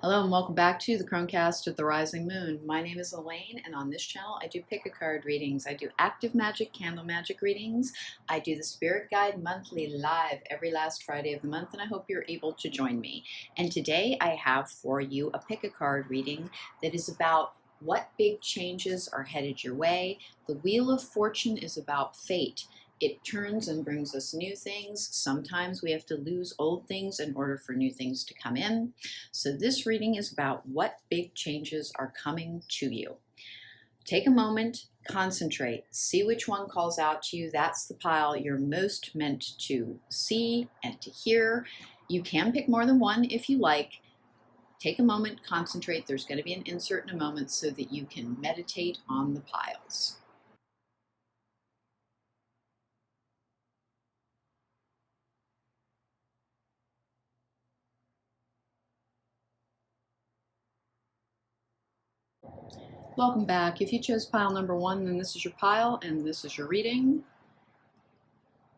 Hello and welcome back to the Cronecast of the Rising Moon. My name is Elaine, and on this channel I do pick-a-card readings. I do active magic, candle magic readings. I do the Spirit Guide monthly live every last Friday of the month, and I hope you're able to join me. And today I have for you a pick-a-card reading that is about what big changes are headed your way. The Wheel of Fortune is about fate. It turns and brings us new things. Sometimes we have to lose old things in order for new things to come in. So this reading is about what big changes are coming to you. Take a moment, concentrate, see which one calls out to you. That's the pile you're most meant to see and to hear. You can pick more than one if you like. Take a moment, concentrate. There's going to be an insert in a moment so that you can meditate on the piles. Welcome back. If you chose pile number 1, then this is your pile and this is your reading.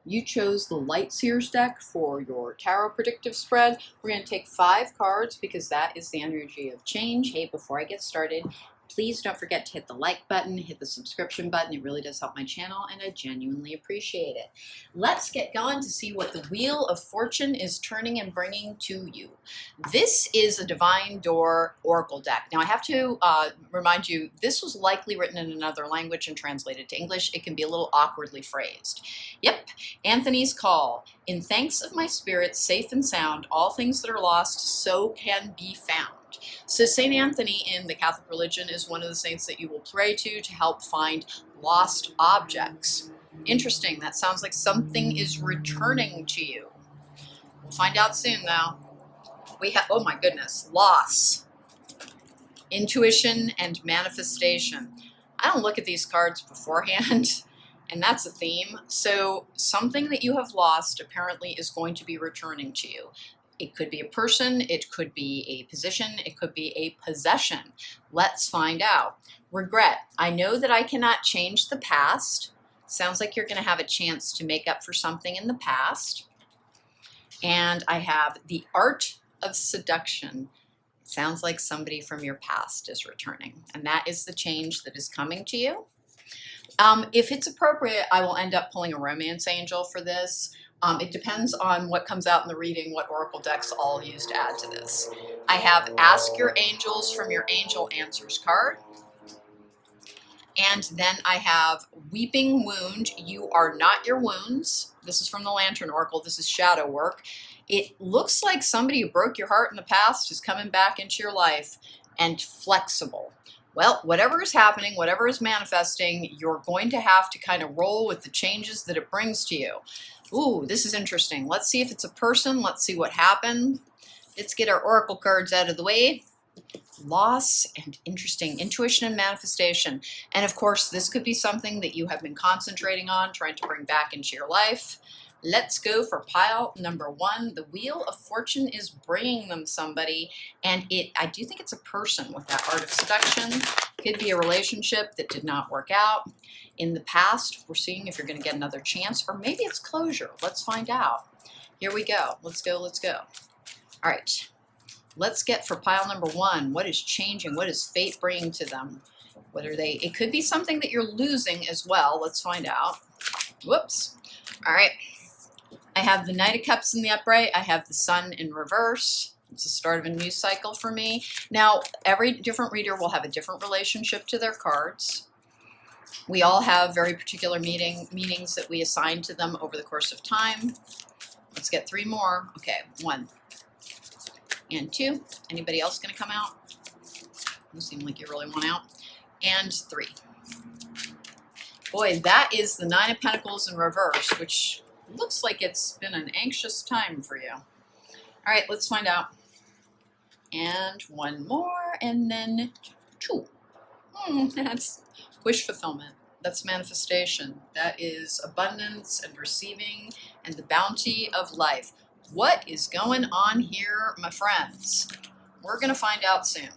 You chose the Light Seers deck for your tarot predictive spread. We're going to take 5 cards because that is the energy of change. Hey, before I get started, please don't forget to hit the like button, hit the subscription button. It really does help my channel, and I genuinely appreciate it. Let's get going to see what the Wheel of Fortune is turning and bringing to you. This is a Divine Door Oracle deck. Now, I have to remind you, this was likely written in another language and translated to English. It can be a little awkwardly phrased. Yep, Anthony's Call. In thanks of my spirit, safe and sound, all things that are lost so can be found. So St. Anthony in the Catholic religion is one of the saints that you will pray to help find lost objects. Interesting, that sounds like something is returning to you. We'll find out soon though. We have, oh my goodness, loss, intuition, and manifestation. I don't look at these cards beforehand, and that's a theme. So something that you have lost apparently is going to be returning to you. It could be a person, it could be a position, it could be a possession. Let's find out. Regret. I know that I cannot change the past. Sounds like you're going to have a chance to make up for something in the past. And I have the Art of Seduction. Sounds like somebody from your past is returning. And that is the change that is coming to you. If it's appropriate, I will end up pulling a romance angel for this. It depends on what comes out in the reading, what oracle decks I'll use to add to this. I have Ask Your Angels from your Angel Answers card. And then I have Weeping Wound. You are not your wounds. This is from the Lantern Oracle. This is shadow work. It looks like somebody who broke your heart in the past is coming back into your life, and flexible. Well, whatever is happening, whatever is manifesting, you're going to have to kind of roll with the changes that it brings to you. Ooh, this is interesting. Let's see if it's a person. Let's see what happened. Let's get our oracle cards out of the way. Loss and interesting. Intuition and manifestation. And of course, this could be something that you have been concentrating on, trying to bring back into your life. Let's go for pile number 1. The Wheel of Fortune is bringing them somebody, and I do think it's a person with that Art of Seduction. Could be a relationship that did not work out. In the past, we're seeing if you're going to get another chance, or maybe it's closure. Let's find out. Here we go. Let's go, let's go. All right. Let's get for pile number 1. What is changing? What is fate bringing to them? What are they? It could be something that you're losing as well. Let's find out. Whoops. All right. I have the Knight of Cups in the upright. I have the Sun in reverse. It's the start of a new cycle for me. Now, every different reader will have a different relationship to their cards. We all have very particular meanings that we assign to them over the course of time. Let's get 3 more. Okay, 1 and 2. Anybody else going to come out? You seem like you really want out. And 3. Boy, that is the 9 of Pentacles in reverse, which looks like it's been an anxious time for you. All right, let's find out. And 1 more, and then 2. That's wish fulfillment. That's manifestation. That is abundance and receiving and the bounty of life. What is going on here, my friends? We're going to find out soon.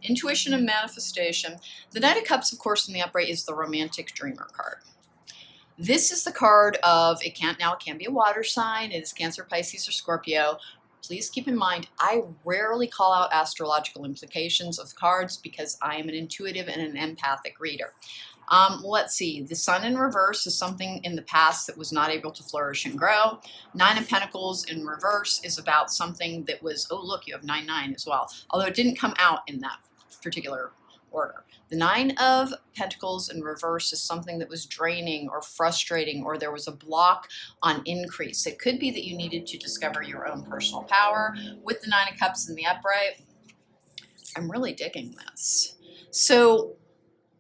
Intuition and manifestation. The Knight of Cups, of course, in the upright is the Romantic Dreamer card. This is the card of, it can be a water sign, it is Cancer, Pisces, or Scorpio, please keep in mind, I rarely call out astrological implications of cards because I am an intuitive and an empathic reader. Let's see, the Sun in reverse is something in the past that was not able to flourish and grow. Nine of Pentacles in reverse is about something that was, oh look, you have 9-9 as well, although it didn't come out in that particular order. The Nine of Pentacles in reverse is something that was draining or frustrating, or there was a block on increase. It could be that you needed to discover your own personal power. With the Nine of Cups in the upright, I'm really digging this. So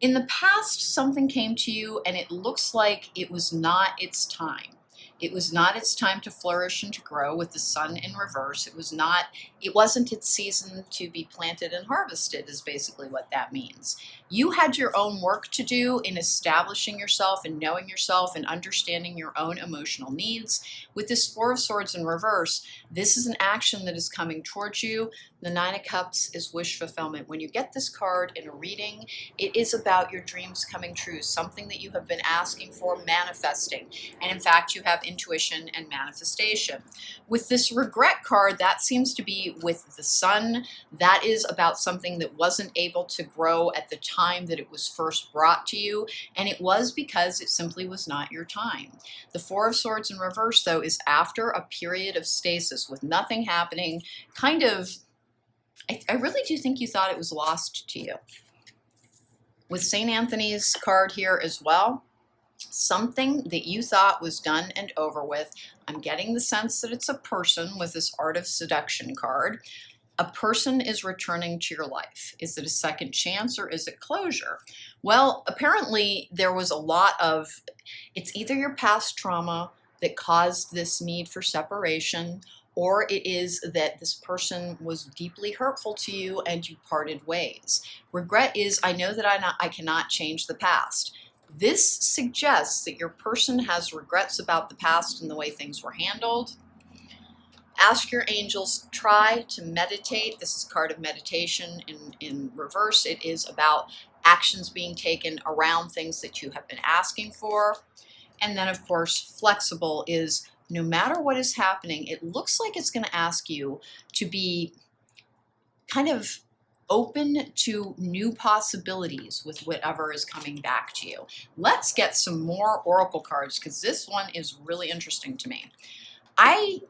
in the past, something came to you and it looks like it was not its time. It was not its time to flourish and to grow with the Sun in reverse. It wasn't its season to be planted and harvested is basically what that means. You had your own work to do in establishing yourself and knowing yourself and understanding your own emotional needs. With this Four of Swords in reverse, this is an action that is coming towards you. The Nine of Cups is wish fulfillment. When you get this card in a reading, it is about your dreams coming true, something that you have been asking for, manifesting. And in fact, you have intuition and manifestation. With this regret card, that seems to be with the Sun. That is about something that wasn't able to grow at the time that it was first brought to you, and it was because it simply was not your time. The Four of Swords in reverse, though, is after a period of stasis with nothing happening, kind of, I really do think you thought it was lost to you. With St. Anthony's card here as well, something that you thought was done and over with. I'm getting the sense that it's a person with this Art of Seduction card. A person is returning to your life. Is it a second chance or is it closure? Well, apparently there was a lot of, it's either your past trauma that caused this need for separation, or it is that this person was deeply hurtful to you and you parted ways. Regret is, I know that I cannot change the past. This suggests that your person has regrets about the past and the way things were handled. Ask your angels, try to meditate. This is a card of meditation in reverse. It is about actions being taken around things that you have been asking for. And then, of course, flexible is no matter what is happening, it looks like it's going to ask you to be kind of open to new possibilities with whatever is coming back to you. Let's get some more oracle cards because this one is really interesting to me. I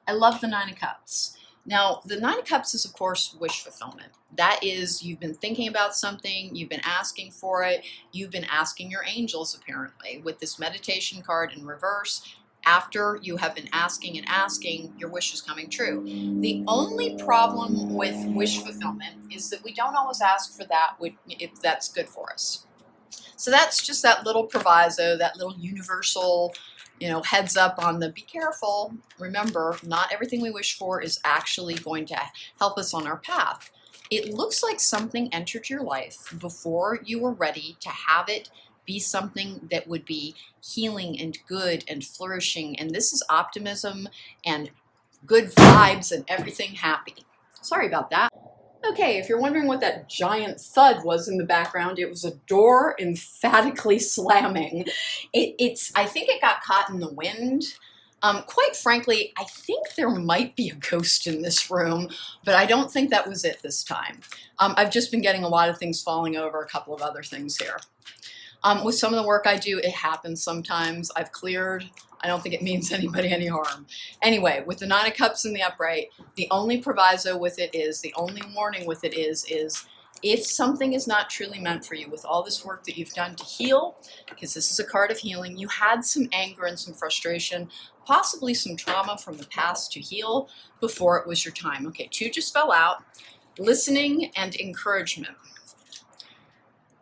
love the Nine of Cups. Now, the Nine of Cups is, of course, wish fulfillment. That is, you've been thinking about something, you've been asking for it, you've been asking your angels, apparently. With this meditation card in reverse, after you have been asking and asking, your wish is coming true. The only problem with wish fulfillment is that we don't always ask for that if that's good for us. So that's just that little proviso, that little universal, heads up on the be careful. Remember, not everything we wish for is actually going to help us on our path. It looks like something entered your life before you were ready to have it be something that would be healing and good and flourishing. And this is optimism and good vibes and everything happy. Sorry about that. Okay, if you're wondering what that giant thud was in the background, it was a door emphatically slamming. I think it got caught in the wind. Quite frankly, I think there might be a ghost in this room, but I don't think that was it this time. I've just been getting a lot of things falling over, a couple of other things here. With some of the work I do, it happens sometimes. I've cleared. I don't think it means anybody any harm. Anyway, with the Nine of Cups in the upright, the only proviso with it is, the only warning with it is if something is not truly meant for you, with all this work that you've done to heal, because this is a card of healing, you had some anger and some frustration, possibly some trauma from the past to heal before it was your time. Okay, two just fell out. Listening and encouragement.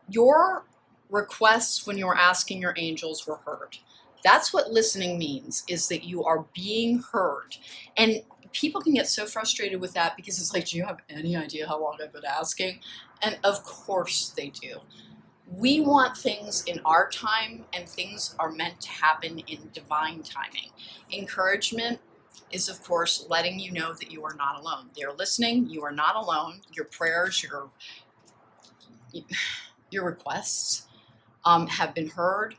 Your requests when you were asking your angels were heard. That's what listening means, is that you are being heard. And people can get so frustrated with that because it's like, do you have any idea how long I've been asking? And of course they do. We want things in our time, and things are meant to happen in divine timing. Encouragement is, of course, letting you know that you are not alone. They're listening. You are not alone. Your prayers, your requests have been heard.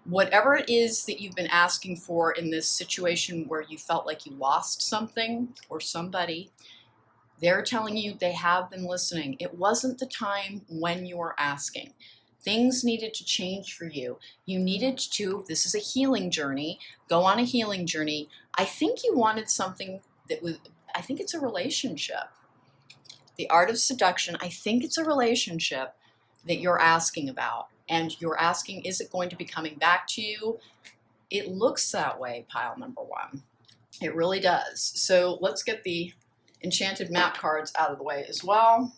Whatever it is that you've been asking for in this situation where you felt like you lost something or somebody, they're telling you they have been listening. It wasn't the time when you were asking. Things needed to change for you. You needed to, this is a healing journey, go on a healing journey. I think you wanted something that was, I think it's a relationship. The art of seduction, I think it's a relationship that you're asking about. And you're asking, is it going to be coming back to you? It looks that way, pile number one. It really does. So let's get the Enchanted Map cards out of the way as well.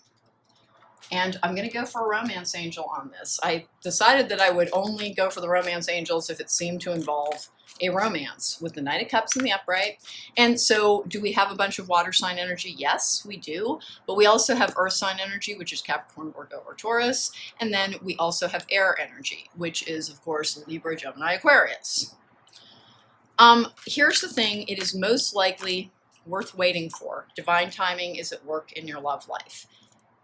And I'm going to go for a romance angel on this. I decided that I would only go for the romance angels if it seemed to involve a romance, with the Knight of Cups in the upright. And so do we have a bunch of water sign energy? Yes, we do. But we also have earth sign energy, which is Capricorn, Virgo, or Taurus. And then we also have air energy, which is, of course, Libra, Gemini, Aquarius. Here's the thing. It is most likely worth waiting for. Divine timing is at work in your love life.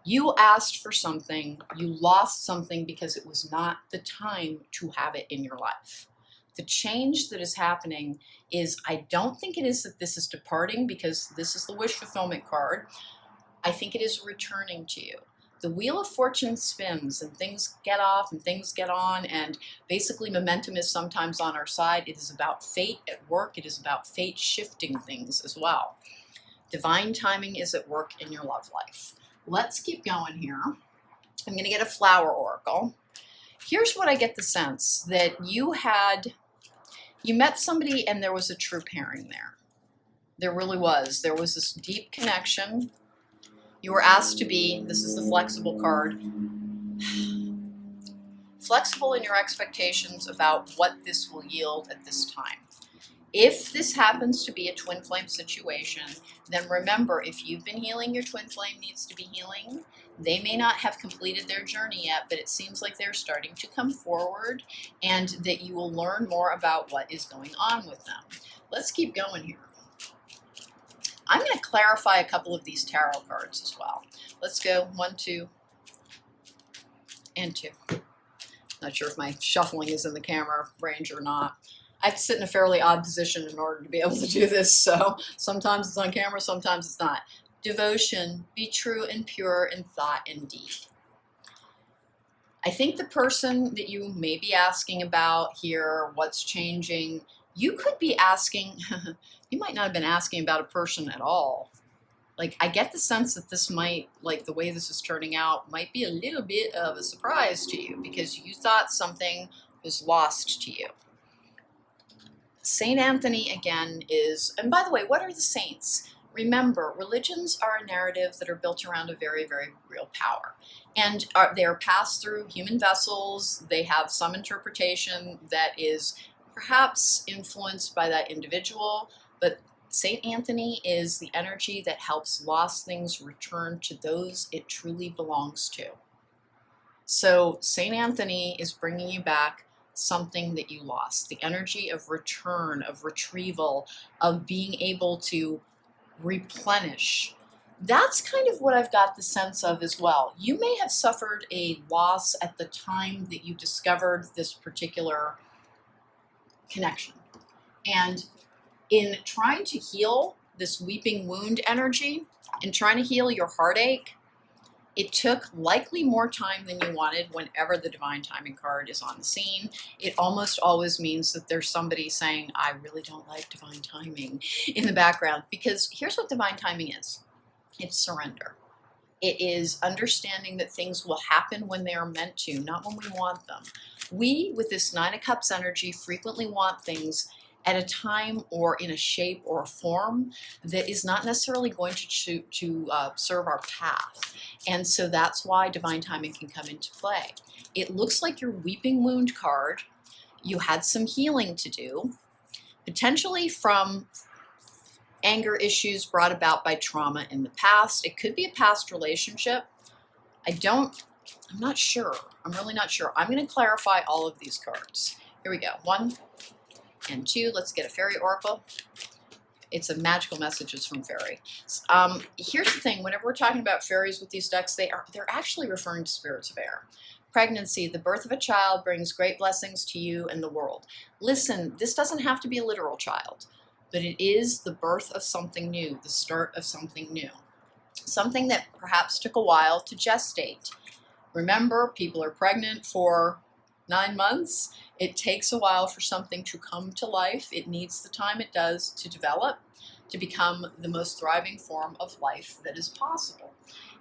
You asked for something, you lost something because it was not the time to have it in your life. The change that is happening is, I don't think it is that this is departing, because this is the wish fulfillment card. I think it is returning to you. The wheel of fortune spins and things get off and things get on, and basically momentum is sometimes on our side. It is about fate at work. It is about fate shifting things as well. Divine timing is at work in your love life. Let's keep going here. I'm going to get a flower oracle. Here's what I get the sense, that you met somebody and there was a true pairing there. There really was. There was this deep connection. You were asked to be, this is the flexible card, flexible in your expectations about what this will yield at this time. If this happens to be a twin flame situation, then remember, if you've been healing, your twin flame needs to be healing. They may not have completed their journey yet, but it seems like they're starting to come forward, and that you will learn more about what is going on with them. Let's keep going here. I'm going to clarify a couple of these tarot cards as well. Let's go 1, 2, and 2. Not sure if my shuffling is in the camera range or not. I have to sit in a fairly odd position in order to be able to do this, so sometimes it's on camera, sometimes it's not. Devotion, be true and pure in thought and deed. I think the person that you may be asking about here, what's changing, you could be asking, you might not have been asking about a person at all. Like, I get the sense that this might, like the way this is turning out, might be a little bit of a surprise to you, because you thought something was lost to you. Saint Anthony, again, is, and by the way, what are the saints? Remember, religions are a narrative that are built around a very, very real power. And they are passed through human vessels. They have some interpretation that is perhaps influenced by that individual, but Saint Anthony is the energy that helps lost things return to those it truly belongs to. So Saint Anthony is bringing you back something that you lost, the energy of return, of retrieval, of being able to replenish. That's kind of what I've got the sense of as well. You may have suffered a loss at the time that you discovered this particular connection. And in trying to heal this weeping wound energy, and trying to heal your heartache, it took likely more time than you wanted whenever the divine timing card is on the scene. It almost always means that there's somebody saying, I really don't like divine timing in the background. Because here's what divine timing is. It's surrender. It is understanding that things will happen when they are meant to, not when we want them. We, with this 9 of Cups energy, frequently want things at a time or in a shape or a form that is not necessarily going to serve our path. And so that's why divine timing can come into play. It looks like your weeping wound card, you had some healing to do, potentially from anger issues brought about by trauma in the past. It could be a past relationship. I'm not sure. I'm really not sure. I'm going to clarify all of these cards. Here we go. 1 and 2. Let's get a fairy oracle. It's a magical messages from fairy. Here's the thing. Whenever we're talking about fairies with these decks, they're actually referring to spirits of air. Pregnancy, the birth of a child brings great blessings to you and the world. Listen, this doesn't have to be a literal child, but it is the birth of something new, the start of something new. Something that perhaps took a while to gestate. Remember, people are pregnant for 9 months. It takes a while for something to come to life. It needs the time it does to develop, to become the most thriving form of life that is possible.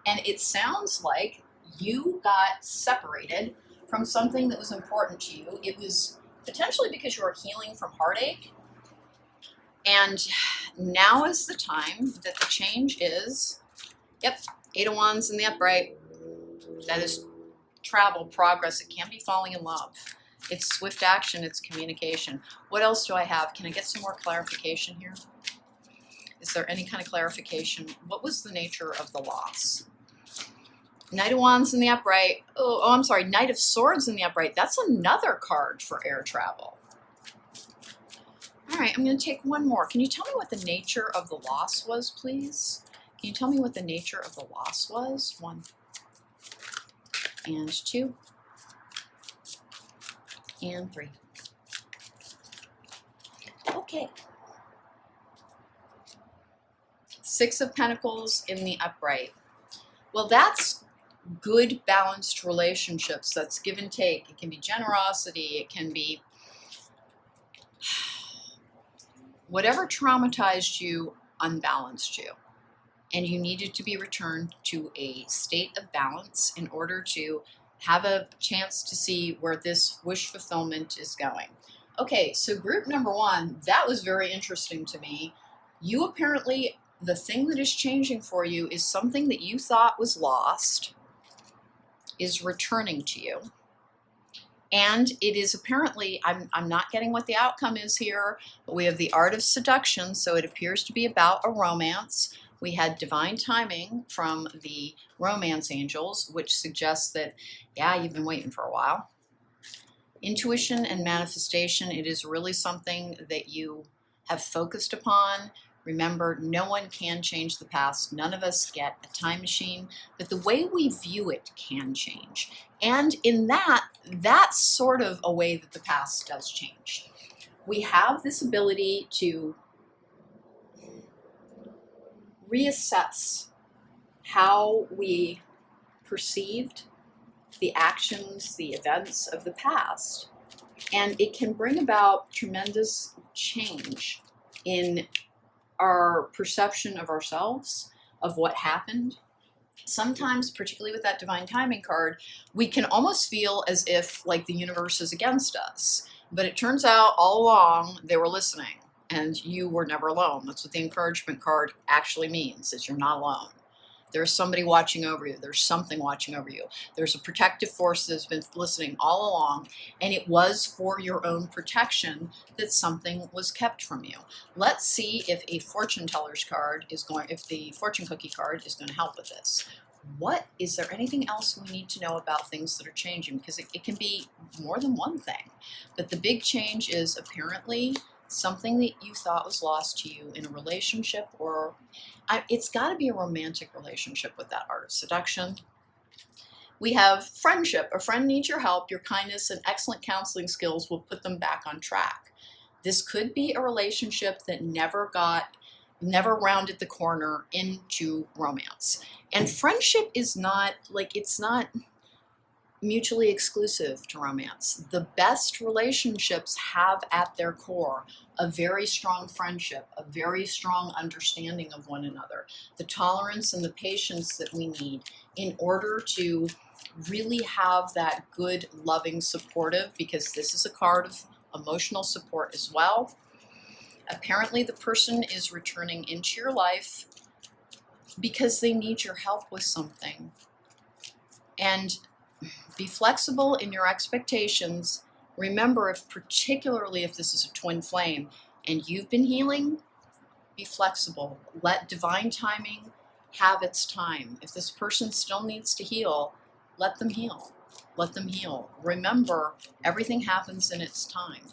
And it sounds like you got separated from something that was important to you. It was potentially because you were healing from heartache. And now is the time that the change is, yep, 8 of Wands in the upright. That is travel, progress. It can be falling in love. It's swift action. It's communication. What else do I have? Can I get some more clarification here? Is there any kind of clarification? What was the nature of the loss? Knight of Wands in the upright. Oh, I'm sorry. Knight of Swords in the upright. That's another card for air travel. All right, I'm going to take one more. Can you tell me what the nature of the loss was, please? Can you tell me what the nature of the loss was? 1 and 2 and 3. Okay. 6 of Pentacles in the upright. Well, that's good, balanced relationships. That's give and take. It can be generosity. It can be whatever traumatized you, unbalanced you. And you needed to be returned to a state of balance in order to have a chance to see where this wish fulfillment is going. Okay, so group number 1, that was very interesting to me. You apparently, the thing that is changing for you is something that you thought was lost is returning to you. And it is apparently, I'm not getting what the outcome is here, but we have the art of seduction, so it appears to be about a romance. We had divine timing from the romance angels, which suggests that, yeah, you've been waiting for a while. Intuition and manifestation, it is really something that you have focused upon. Remember, no one can change the past. None of us get a time machine, but the way we view it can change. And in that, that's sort of a way that the past does change. We have this ability to reassess how we perceived the actions, the events of the past, and it can bring about tremendous change in our perception of ourselves, of what happened. Sometimes, particularly with that divine timing card, we can almost feel as if like the universe is against us. But it turns out all along they were listening and you were never alone. That's what the encouragement card actually means, is you're not alone. There's somebody watching over you. There's something watching over you. There's a protective force that's been listening all along, and it was for your own protection that something was kept from you. Let's see if a fortune teller's card is going, if the fortune cookie card is going to help with this. What, is there anything else we need to know about things that are changing? Because it can be more than one thing. But the big change is apparently something that you thought was lost to you in a relationship, or it's got to be a romantic relationship with that art of seduction. We have friendship. A friend needs your help. Your kindness and excellent counseling skills will put them back on track. This could be a relationship that never rounded the corner into romance. And friendship is not, like, it's not mutually exclusive to romance. The best relationships have at their core a very strong friendship, a very strong understanding of one another, the tolerance and the patience that we need in order to really have that good, loving, supportive, because this is a card of emotional support as well. Apparently the person is returning into your life because they need your help with something. And be flexible in your expectations. Remember, particularly if this is a twin flame and you've been healing, be flexible. Let divine timing have its time. If this person still needs to heal, let them heal. Let them heal. Remember, everything happens in its time.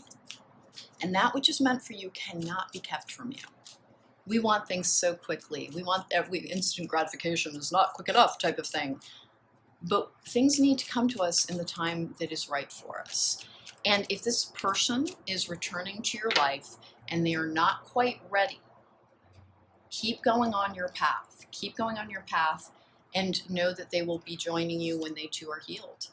And that which is meant for you cannot be kept from you. We want things so quickly. We want instant gratification is not quick enough type of thing. but things need to come to us in the time that is right for us. And if this person is returning to your life and they are not quite ready, keep going on your path. Keep going on your path and know that they will be joining you when they too are healed.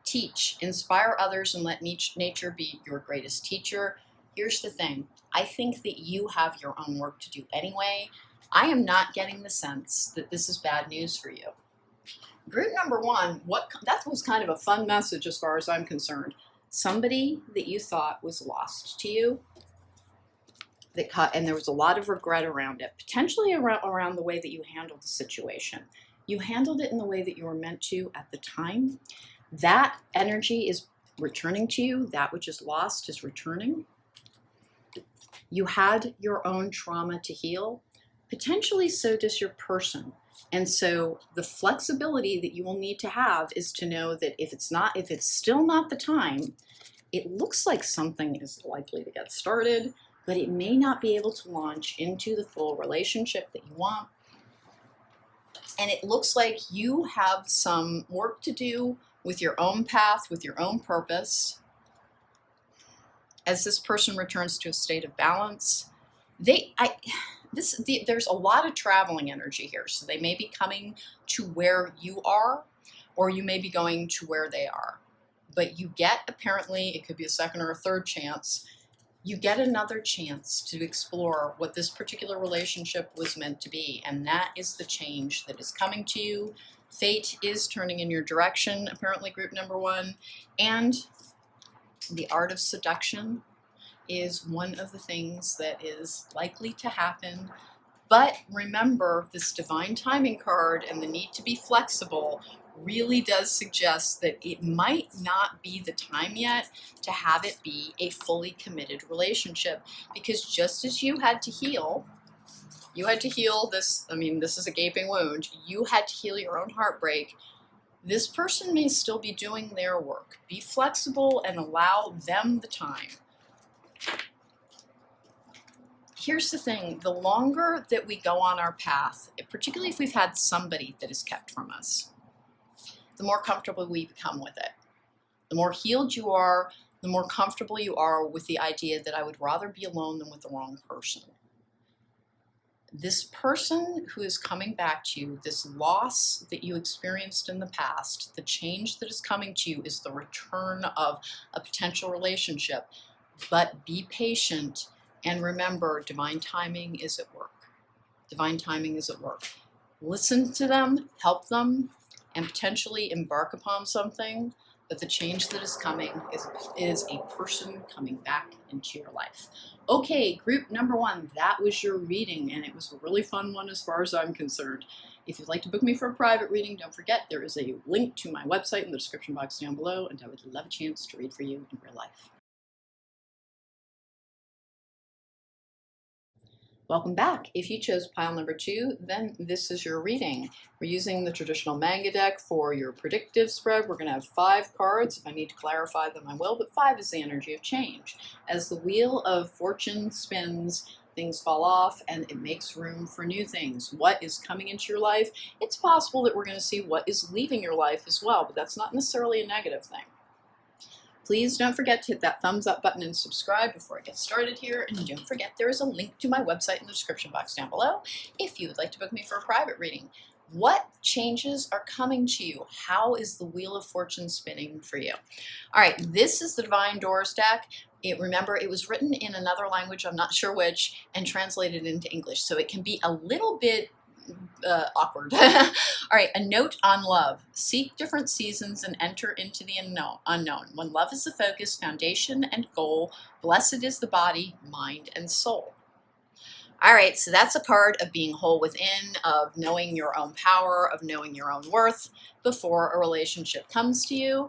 Teach, inspire others, and let nature be your greatest teacher. Here's the thing. I think that you have your own work to do anyway. I am not getting the sense that this is bad news for you. Group number one, that was kind of a fun message as far as I'm concerned. Somebody that you thought was lost to you, and there was a lot of regret around it, potentially around the way that you handled the situation. You handled it in the way that you were meant to at the time. That energy is returning to you. That which is lost is returning. You had your own trauma to heal. Potentially so does your person. And so the flexibility that you will need to have is to know that if it's still not the time, it looks like something is likely to get started, but it may not be able to launch into the full relationship that you want. And it looks like you have some work to do with your own path, with your own purpose. As this person returns to a state of balance, there's a lot of traveling energy here. So they may be coming to where you are, or you may be going to where they are. But you get, apparently, it could be a second or a third chance, you get another chance to explore what this particular relationship was meant to be. And that is the change that is coming to you. Fate is turning in your direction, apparently, group number one. And the art of seduction is one of the things that is likely to happen. But remember, this divine timing card and the need to be flexible really does suggest that it might not be the time yet to have it be a fully committed relationship. Because just as you had to heal this, this is a gaping wound, you had to heal your own heartbreak. This person may still be doing their work. Be flexible and allow them the time. Here's the thing, the longer that we go on our path, particularly if we've had somebody that is kept from us, the more comfortable we become with it. The more healed you are, the more comfortable you are with the idea that I would rather be alone than with the wrong person. This person who is coming back to you, this loss that you experienced in the past, the change that is coming to you is the return of a potential relationship. But be patient and remember, divine timing is at work. Divine timing is at work. Listen to them, help them, and potentially embark upon something. But the change that is coming is a person coming back into your life. Okay, group number one, that was your reading, and it was a really fun one as far as I'm concerned. If you'd like to book me for a private reading, don't forget there is a link to my website in the description box down below, and I would love a chance to read for you in real life. Welcome back. If you chose pile number 2, then this is your reading. We're using the traditional manga deck for your predictive spread. We're going to have 5 cards. If I need to clarify them, I will, but 5 is the energy of change. As the wheel of fortune spins, things fall off and it makes room for new things. What is coming into your life? It's possible that we're going to see what is leaving your life as well, but that's not necessarily a negative thing. Please don't forget to hit that thumbs up button and subscribe before I get started here. And don't forget there is a link to my website in the description box down below if you would like to book me for a private reading. What changes are coming to you? How is the Wheel of Fortune spinning for you? All right, this is the Divine Doors deck. Remember, it was written in another language, I'm not sure which, and translated into English. So it can be a little bit awkward. All right, a note on love. Seek different seasons and enter into the unknown. When love is the focus, foundation, and goal, blessed is the body, mind, and soul. All right, so that's a card of being whole within, of knowing your own power, of knowing your own worth before a relationship comes to you.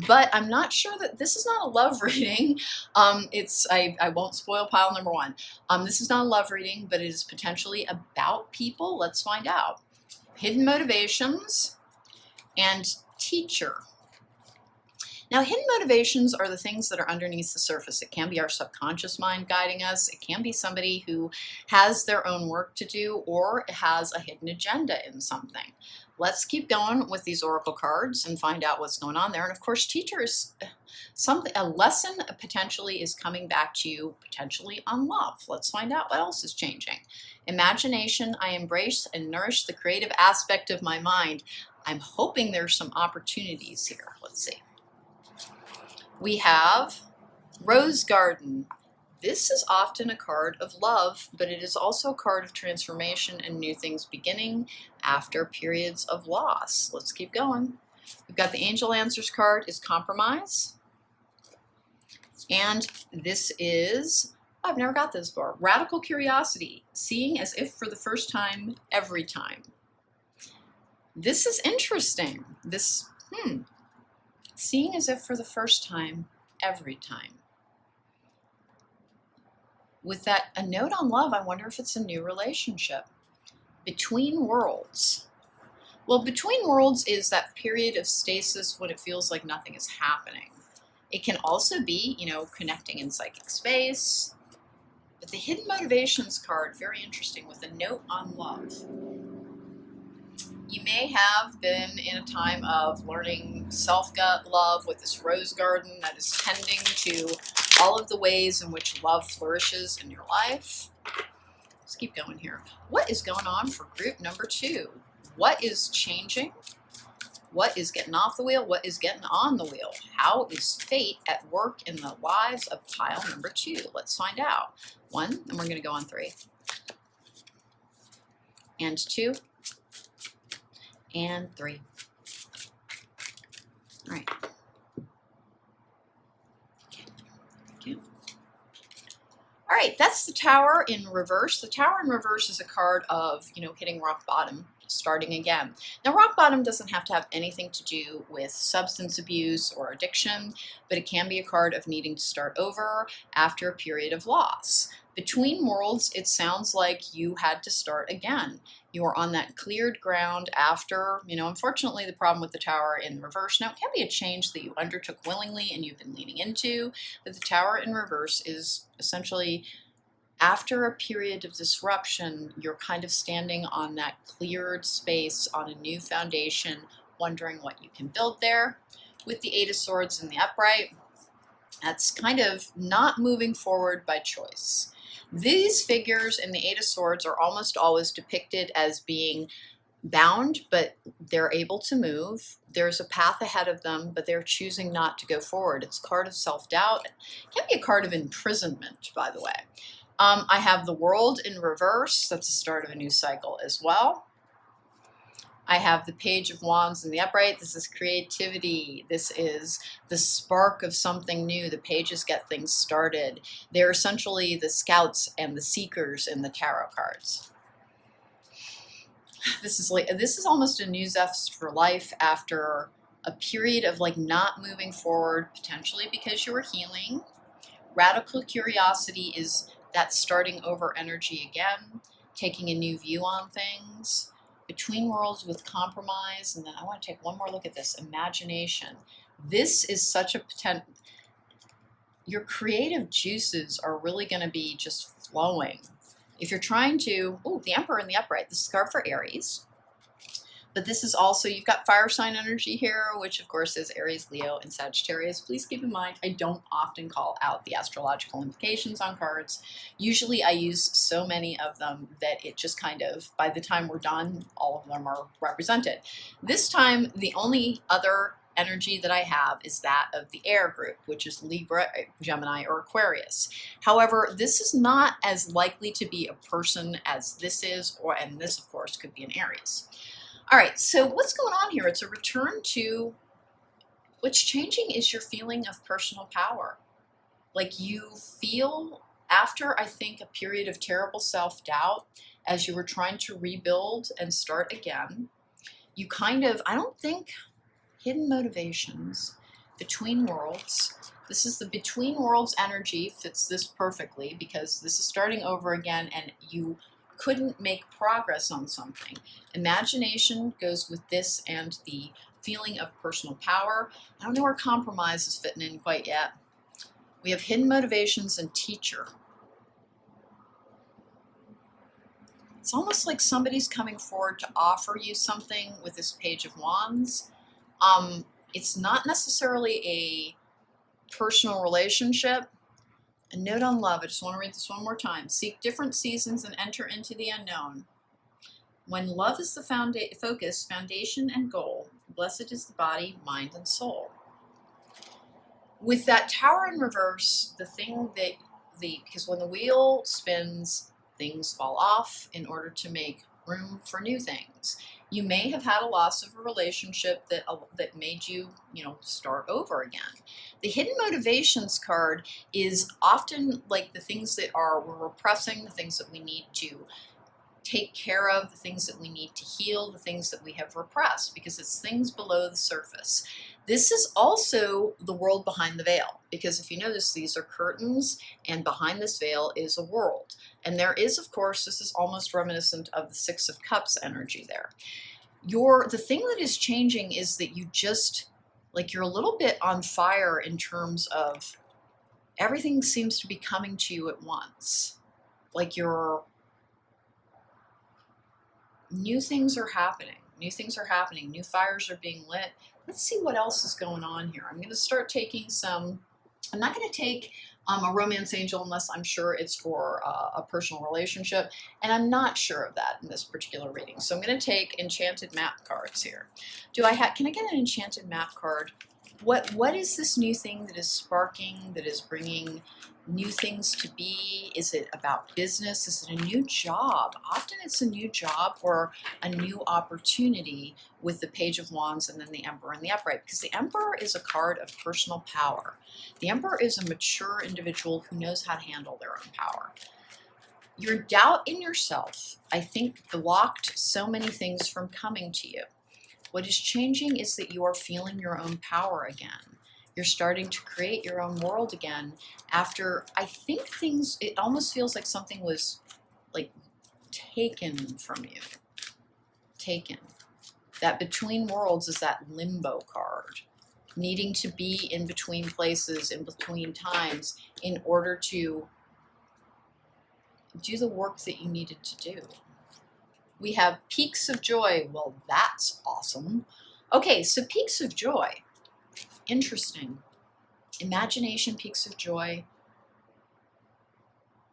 But I'm not sure that this is not a love reading. I won't spoil pile number 1. This is not a love reading, but it is potentially about people. Let's find out. Hidden motivations and teacher. Now, hidden motivations are the things that are underneath the surface. It can be our subconscious mind guiding us. It can be somebody who has their own work to do or has a hidden agenda in something. Let's keep going with these oracle cards and find out what's going on there. And of course, teachers, a lesson potentially is coming back to you, potentially on love. Let's find out what else is changing. Imagination, I embrace and nourish the creative aspect of my mind. I'm hoping there's some opportunities here. Let's see. We have Rose Garden. This is often a card of love, but it is also a card of transformation and new things beginning after periods of loss. Let's keep going. We've got the Angel Answers card is compromise. And this is, I've never got this before, radical curiosity, seeing as if for the first time, every time. This is interesting. Seeing as if for the first time, every time. With that, a note on love, I wonder if it's a new relationship. Between worlds. Well, between worlds is that period of stasis when it feels like nothing is happening. It can also be, connecting in psychic space. But the Hidden Motivations card, very interesting, with a note on love. You may have been in a time of learning self-gut love with this rose garden that is tending to all of the ways in which love flourishes in your life. Let's keep going here. What is going on for group number 2? What is changing? What is getting off the wheel? What is getting on the wheel? How is fate at work in the lives of pile number 2? Let's find out. 1, and we're going to go on 3. And 2. And 3. All right. Thank you. All right, that's the Tower in reverse. The Tower in reverse is a card of, hitting rock bottom, starting again. Now, rock bottom doesn't have to have anything to do with substance abuse or addiction, but it can be a card of needing to start over after a period of loss. Between worlds, it sounds like you had to start again. You are on that cleared ground after, unfortunately, the problem with the Tower in reverse. Now, it can be a change that you undertook willingly and you've been leaning into, but the Tower in reverse is essentially after a period of disruption, you're kind of standing on that cleared space on a new foundation, wondering what you can build there. With the 8 of Swords in the upright, that's kind of not moving forward by choice. These figures in the 8 of Swords are almost always depicted as being bound, but they're able to move. There's a path ahead of them, but they're choosing not to go forward. It's a card of self-doubt. It can be a card of imprisonment, by the way. I have the World in reverse. That's the start of a new cycle as well. I have the Page of Wands in the upright. This is creativity. This is the spark of something new. The pages get things started. They're essentially the scouts and the seekers in the tarot cards. This is almost a new zest for life after a period of not moving forward, potentially because you were healing. Radical curiosity is that starting over energy again, taking a new view on things. Between worlds with compromise, and then I want to take one more look at this, imagination. This is such a potential. Your creative juices are really going to be just flowing. If you're trying to, the Emperor in the upright, this is a card for Aries. But this is also, you've got fire sign energy here, which of course is Aries, Leo, and Sagittarius. Please keep in mind, I don't often call out the astrological implications on cards. Usually I use so many of them that it just kind of, by the time we're done, all of them are represented. This time, the only other energy that I have is that of the air group, which is Libra, Gemini, or Aquarius. However, this is not as likely to be a person as this is, and this, of course, could be an Aries. All right, so what's going on here? It's a return to what's changing is your feeling of personal power. You feel after, I think, a period of terrible self-doubt, as you were trying to rebuild and start again, you kind of, I don't think, Hidden Motivations, Between Worlds. This is the Between Worlds energy, fits this perfectly because this is starting over again and you couldn't make progress on something. Imagination goes with this and the feeling of personal power. I don't know where compromise is fitting in quite yet. We have Hidden Motivations and Teacher. It's almost like somebody's coming forward to offer you something with this Page of Wands. It's not necessarily a personal relationship. A note on love, I just want to read this one more time. Seek different seasons and enter into the unknown. When love is the focus, foundation, and goal, blessed is the body, mind, and soul. With that Tower in reverse, because when the wheel spins, things fall off in order to make room for new things. You may have had a loss of a relationship that made you, start over again. The hidden motivations card is often like the things that we're repressing, the things that we need to take care of, the things that we need to heal, the things that we have repressed, because it's things below the surface. This is also the world behind the veil, because if you notice, these are curtains, and behind this veil is a world. And there is, of course, this is almost reminiscent of the Six of Cups energy there. The thing that is changing is that you just, you're a little bit on fire in terms of everything seems to be coming to you at once. New things are happening. New things are happening. New fires are being lit. Let's see what else is going on here. I'm going to start taking I'm not going to take a romance angel unless I'm sure it's for a personal relationship. And I'm not sure of that in this particular reading. So I'm going to take enchanted map cards here. Can I get an enchanted map card? What is this new thing that is sparking, that is bringing new things to be? Is it about business? Is it a new job? Often it's a new job or a new opportunity with the Page of Wands and then the Emperor and the Upright, because the Emperor is a card of personal power. The Emperor is a mature individual who knows how to handle their own power. Your doubt in yourself, I think, blocked so many things from coming to you. What is changing is that you are feeling your own power again. You're starting to create your own world again after, I think it almost feels like something was taken from you. Taken. That between worlds is that limbo card. Needing to be in between places, in between times, in order to do the work that you needed to do. We have peaks of joy. Well, that's awesome. Okay, so peaks of joy. Interesting. Imagination, peaks of joy.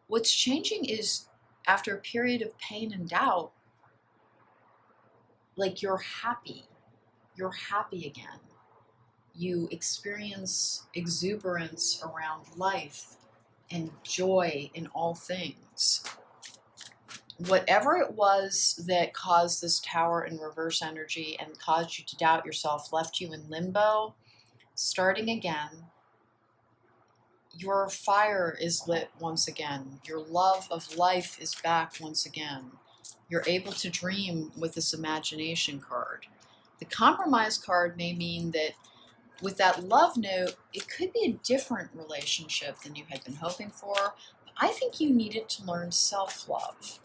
What's changing is after a period of pain and doubt, you're happy. You're happy again. You experience exuberance around life and joy in all things. Whatever it was that caused this Tower in reverse energy and caused you to doubt yourself, left you in limbo, starting again, your fire is lit once again. Your love of life is back once again. You're able to dream with this imagination card. The compromise card may mean that with that love note, it could be a different relationship than you had been hoping for. But I think you needed to learn self-love.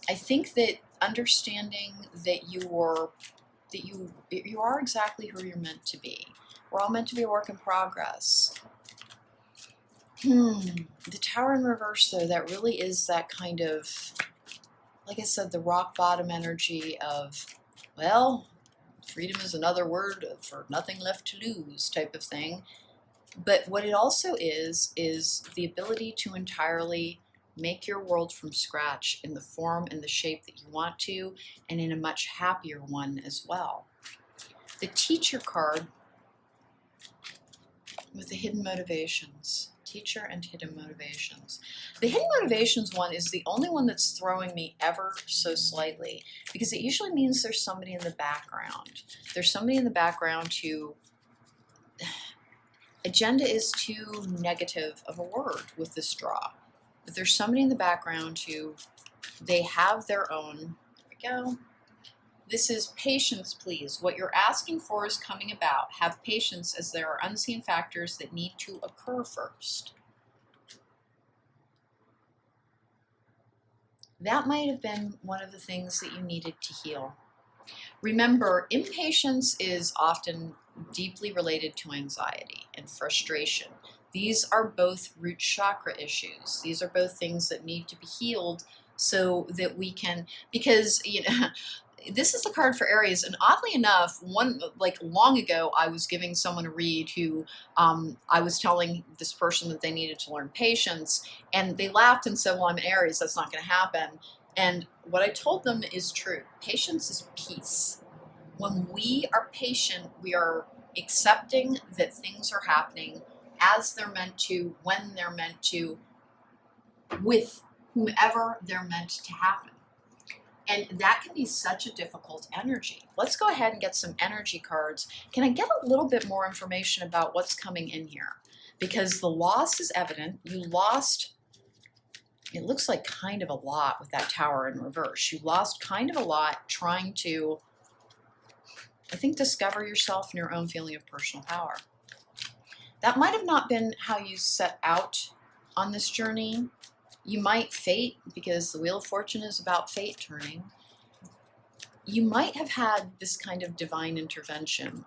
I think that understanding that you are exactly who you're meant to be. We're all meant to be a work in progress. The Tower in reverse, though, that really is that kind of, like I said, the rock bottom energy of, well, freedom is another word for nothing left to lose type of thing. But what it also is the ability to entirely make your world from scratch in the form and the shape that you want to, and in a much happier one as well. The Teacher card with the hidden motivations. Teacher and hidden motivations. The hidden motivations one is the only one that's throwing me ever so slightly, because it usually means there's somebody in the background. There's somebody in the background who, agenda is too negative of a word with this draw, but there's somebody in the background who, they have their own, there we go. This is patience, please. What you're asking for is coming about. Have patience, as there are unseen factors that need to occur first. That might have been one of the things that you needed to heal. Remember, impatience is often deeply related to anxiety and frustration. These are both root chakra issues. These are both things that need to be healed so that we can, because, you know, this is the card for Aries, and oddly enough, long ago, I was giving someone a read who I was telling this person that they needed to learn patience, and they laughed and said, "Well, I'm an Aries, that's not going to happen." And what I told them is true. Patience is peace. When we are patient, we are accepting that things are happening as they're meant to, when they're meant to, with whomever they're meant to happen. And that can be such a difficult energy. Let's go ahead and get some energy cards. Can I get a little bit more information about what's coming in here? Because the loss is evident. You lost, it looks like kind of a lot with that tower in reverse. You lost kind of a lot trying to, I think, discover yourself and your own feeling of personal power. That might have not been how you set out on this journey. You might fate, because the Wheel of Fortune is about fate turning. You might have had this kind of divine intervention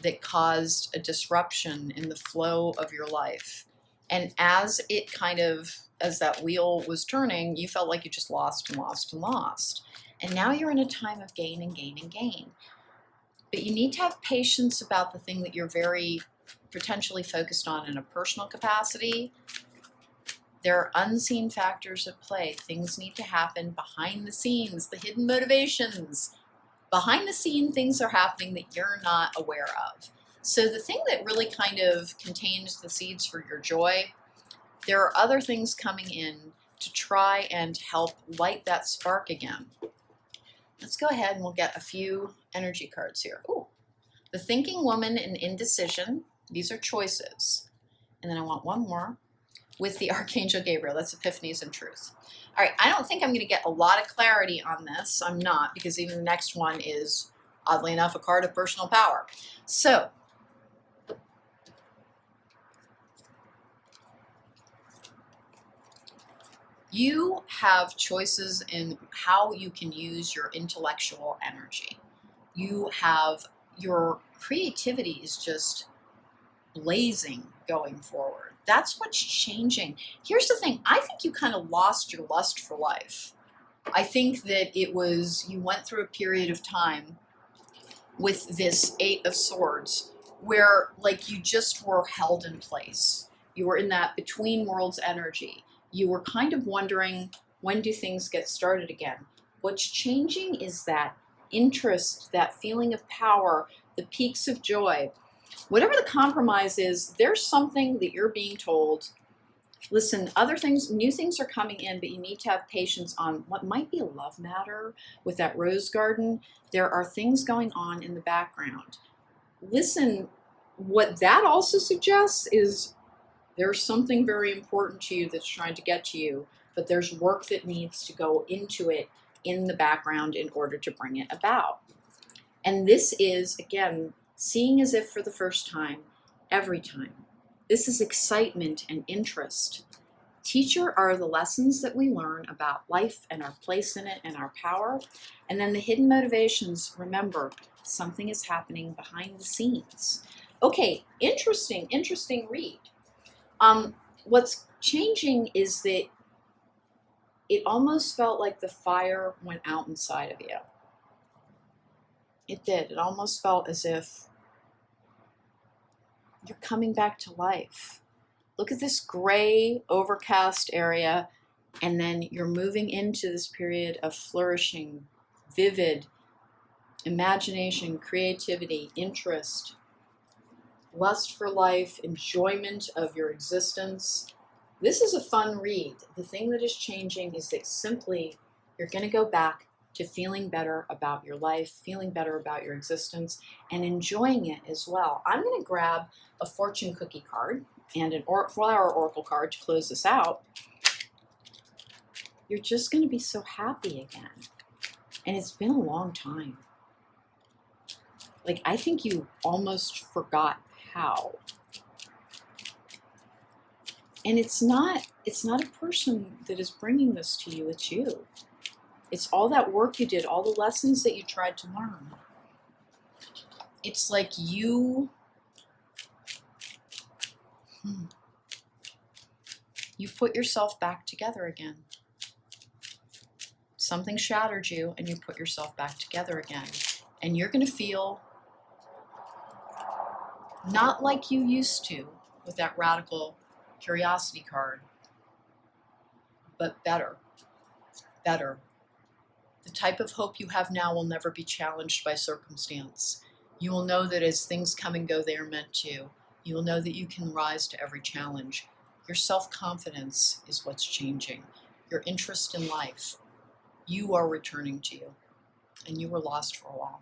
that caused a disruption in the flow of your life. And as that wheel was turning, you felt like you just lost and lost and lost. And now you're in a time of gain and gain and gain. But you need to have patience about the thing that you're very potentially focused on in a personal capacity. There are unseen factors at play. Things need to happen behind the scenes, the hidden motivations. Behind the scene, things are happening that you're not aware of. So the thing that really kind of contains the seeds for your joy, there are other things coming in to try and help light that spark again. Let's go ahead and we'll get a few energy cards here. Ooh, the Thinking Woman and Indecision. These are choices. And then I want one more with the Archangel Gabriel. That's Epiphanies and Truth. All right, I don't think I'm going to get a lot of clarity on this. I'm not, because even the next one is, oddly enough, a card of personal power. So, you have choices in how you can use your intellectual energy. You have, your creativity is just blazing going forward. That's what's changing. Here's the thing. I think you kind of lost your lust for life. I think that it was, you went through a period of time with this Eight of Swords where like you just were held in place. You were in that between worlds energy. You were kind of wondering, when do things get started again? What's changing is that interest, that feeling of power, the peaks of joy. Whatever the compromise is, there's something that you're being told. Listen, other things, new things are coming in, but you need to have patience on what might be a love matter with that rose garden. There are things going on in the background. Listen, what that also suggests is there's something very important to you that's trying to get to you, but there's work that needs to go into it in the background in order to bring it about. And this is, again, seeing as if for the first time, every time. This is excitement and interest. Teacher are the lessons that we learn about life and our place in it and our power. And then the hidden motivations, remember, something is happening behind the scenes. Okay, interesting read. What's changing is that it almost felt like the fire went out inside of you. It did. It almost felt as if you're coming back to life. Look at this gray, overcast area, and then you're moving into this period of flourishing, vivid imagination, creativity, interest, lust for life, enjoyment of your existence. This is a fun read. The thing that is changing is that simply you're going to go back to feeling better about your life, feeling better about your existence, and enjoying it as well. I'm going to grab a fortune cookie card and an flower oracle card to close this out. You're just going to be so happy again. And it's been a long time. Like, I think you almost forgot how. And it's not a person that is bringing this to you, it's you. It's all that work you did, all the lessons that you tried to learn. It's like you've put yourself back together again. Something shattered you and you put yourself back together again. And you're going to feel not like you used to with that radical curiosity card, but better. Better. The type of hope you have now will never be challenged by circumstance. You will know that as things come and go, they are meant to. You will know that you can rise to every challenge. Your self-confidence is what's changing. Your interest in life. You are returning to you, and you were lost for a while.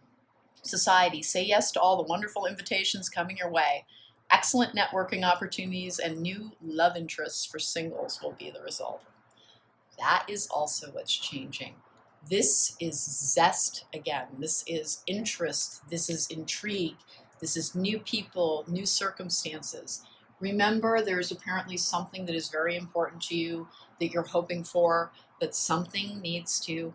Society, say yes to all the wonderful invitations coming your way. Excellent networking opportunities and new love interests for singles will be the result. That is also what's changing. This is zest again. This is interest. This is intrigue. This is new people, new circumstances. Remember, there's apparently something that is very important to you that you're hoping for, but something needs to.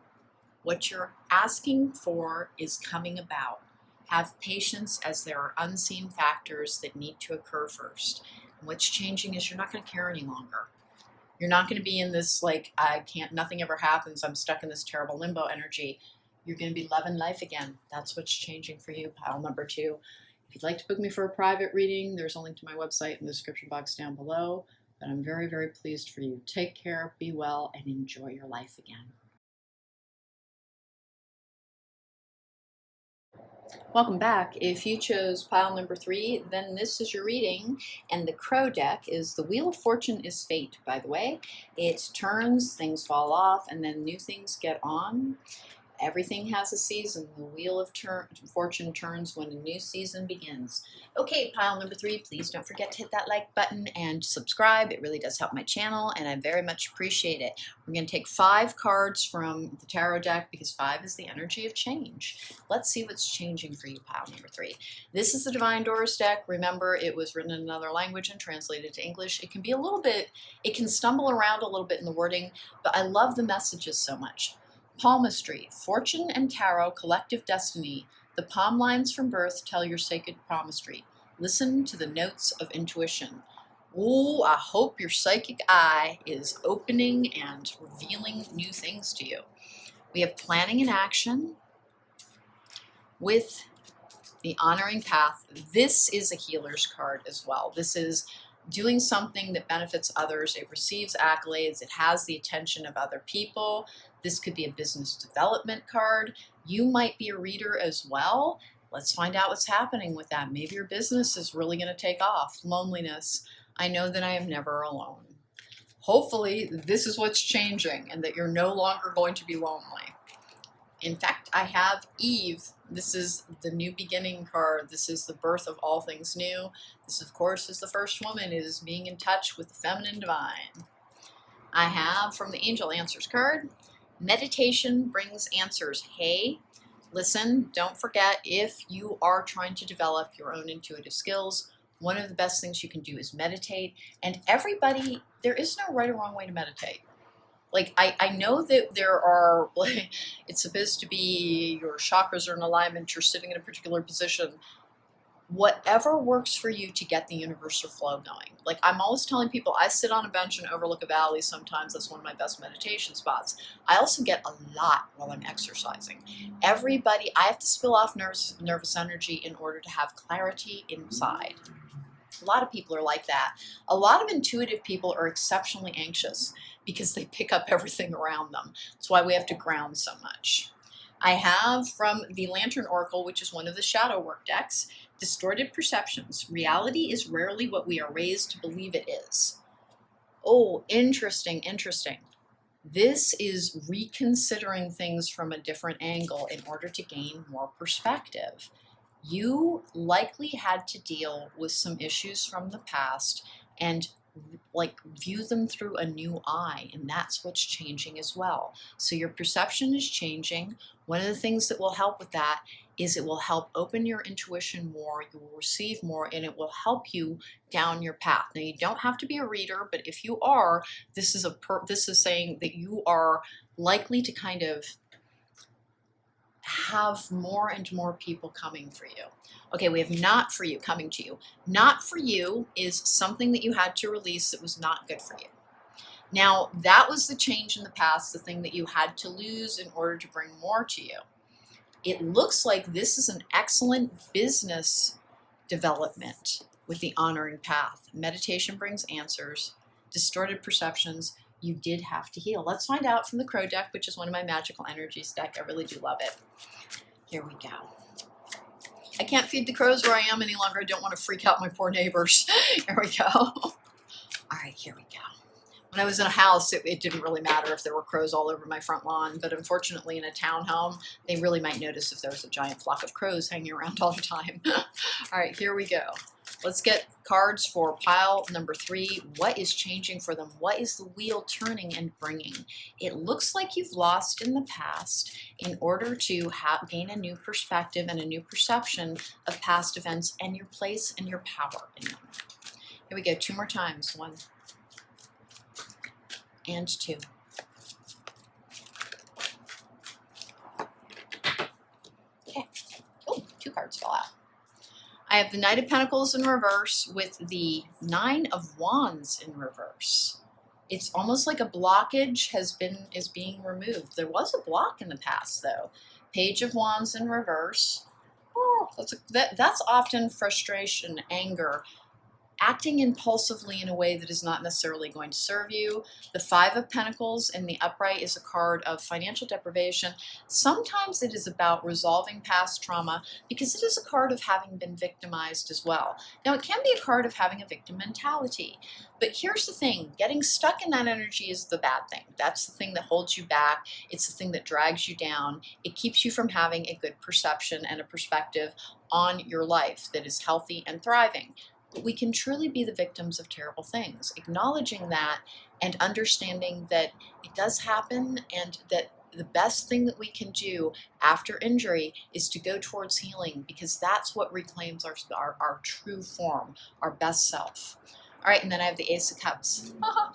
What you're asking for is coming about. Have patience, as there are unseen factors that need to occur first. And what's changing is you're not going to care any longer. You're not going to be in this, like, I can't, nothing ever happens, I'm stuck in this terrible limbo energy. You're going to be loving life again. That's what's changing for you, pile number 2. If you'd like to book me for a private reading, there's a link to my website in the description box down below. But I'm very, very pleased for you. Take care, be well, and enjoy your life again. Welcome back. If you chose pile number 3, then this is your reading. And the Crow deck is the Wheel of Fortune is fate, by the way. It turns, things fall off, and then new things get on. Everything has a season. The Wheel of Fortune turns when a new season begins. Okay, pile number 3, please don't forget to hit that like button and subscribe. It really does help my channel, and I very much appreciate it. We're going to take 5 cards from the tarot deck because 5 is the energy of change. Let's see what's changing for you, pile number 3. This is the Divine Doors deck. Remember, it was written in another language and translated to English. It can be a little bit, it can stumble around a little bit in the wording, but I love the messages so much. Palmistry, fortune and tarot, collective destiny. The palm lines from birth tell your sacred palmistry. Listen to the notes of intuition. Ooh, I hope your psychic eye is opening and revealing new things to you. We have planning and action with the honoring path. This is a healer's card as well. This is doing something that benefits others. It receives accolades. It has the attention of other people. This could be a business development card. You might be a reader as well. Let's find out what's happening with that. Maybe your business is really going to take off. Loneliness. I know that I am never alone. Hopefully, this is what's changing and that you're no longer going to be lonely. In fact, I have Eve. This is the new beginning card. This is the birth of all things new. This, of course, is the first woman. It is being in touch with the feminine divine. I have from the Angel Answers card, meditation brings answers. Hey, listen, don't forget, if you are trying to develop your own intuitive skills, one of the best things you can do is meditate. And everybody, there is no right or wrong way to meditate. Like, I know that there are, like, it's supposed to be your chakras are in alignment, you're sitting in a particular position. Whatever works for you to get the universal flow going. Like, I'm always telling people, I sit on a bench and overlook a valley sometimes. That's one of my best meditation spots. I also get a lot while I'm exercising. Everybody, I have to spill off nervous energy in order to have clarity inside. A lot of people are like that. A lot of intuitive people are exceptionally anxious because they pick up everything around them. That's why we have to ground so much. I have from the Lantern Oracle, which is one of the shadow work decks, distorted perceptions. Reality is rarely what we are raised to believe it is. Oh, interesting, interesting. This is reconsidering things from a different angle in order to gain more perspective. You likely had to deal with some issues from the past and view them through a new eye, and that's what's changing as well. So your perception is changing. One of the things that will help with that is it will help open your intuition more, you will receive more, and it will help you down your path. Now, you don't have to be a reader, but if you are, this is saying that you are likely to kind of have more and more people coming for you. Okay, we have not for you coming to you. Not for you is something that you had to release that was not good for you. Now, that was the change in the past, the thing that you had to lose in order to bring more to you. It looks like this is an excellent business development with the honoring path. Meditation brings answers, distorted perceptions. You did have to heal. Let's find out from the Crow deck, which is one of my magical energies deck. I really do love it. Here we go. I can't feed the crows where I am any longer. I don't want to freak out my poor neighbors. Here we go. All right, here we go. When I was in a house, it didn't really matter if there were crows all over my front lawn, but unfortunately in a townhome, they really might notice if there was a giant flock of crows hanging around all the time. All right, here we go. Let's get cards for pile number 3. What is changing for them? What is the wheel turning and bringing? It looks like you've lost in the past in order to gain a new perspective and a new perception of past events and your place and your power in them. Here we go, 2 more times. 1 and 2. Okay. Oh, 2 cards fell out. I have the Knight of Pentacles in reverse with the 9 of Wands in reverse. It's almost like a blockage is being removed. There was a block in the past, though. Page of Wands in reverse. Oh, that's often frustration, anger, acting impulsively in a way that is not necessarily going to serve you. The 5 of Pentacles in the upright is a card of financial deprivation. Sometimes it is about resolving past trauma because it is a card of having been victimized as well. Now, it can be a card of having a victim mentality. But here's the thing, getting stuck in that energy is the bad thing. That's the thing that holds you back. It's the thing that drags you down. It keeps you from having a good perception and a perspective on your life that is healthy and thriving. But we can truly be the victims of terrible things. Acknowledging that and understanding that it does happen and that the best thing that we can do after injury is to go towards healing because that's what reclaims our true form, our best self. All right, and then I have the Ace of Cups.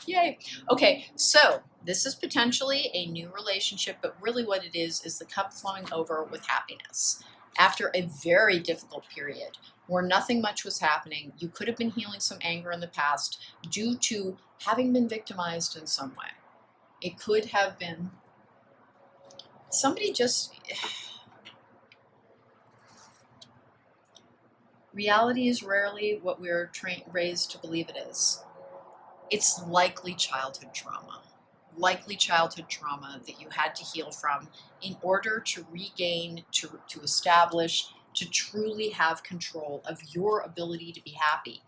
Yay. Okay, so this is potentially a new relationship, but really what it is the cup flowing over with happiness. After a very difficult period where nothing much was happening, you could have been healing some anger in the past due to having been victimized in some way. It could have been somebody just... Reality is rarely what we're raised to believe it is. It's likely childhood trauma. Likely childhood trauma that you had to heal from in order to regain, to establish, to truly have control of your ability to be happy.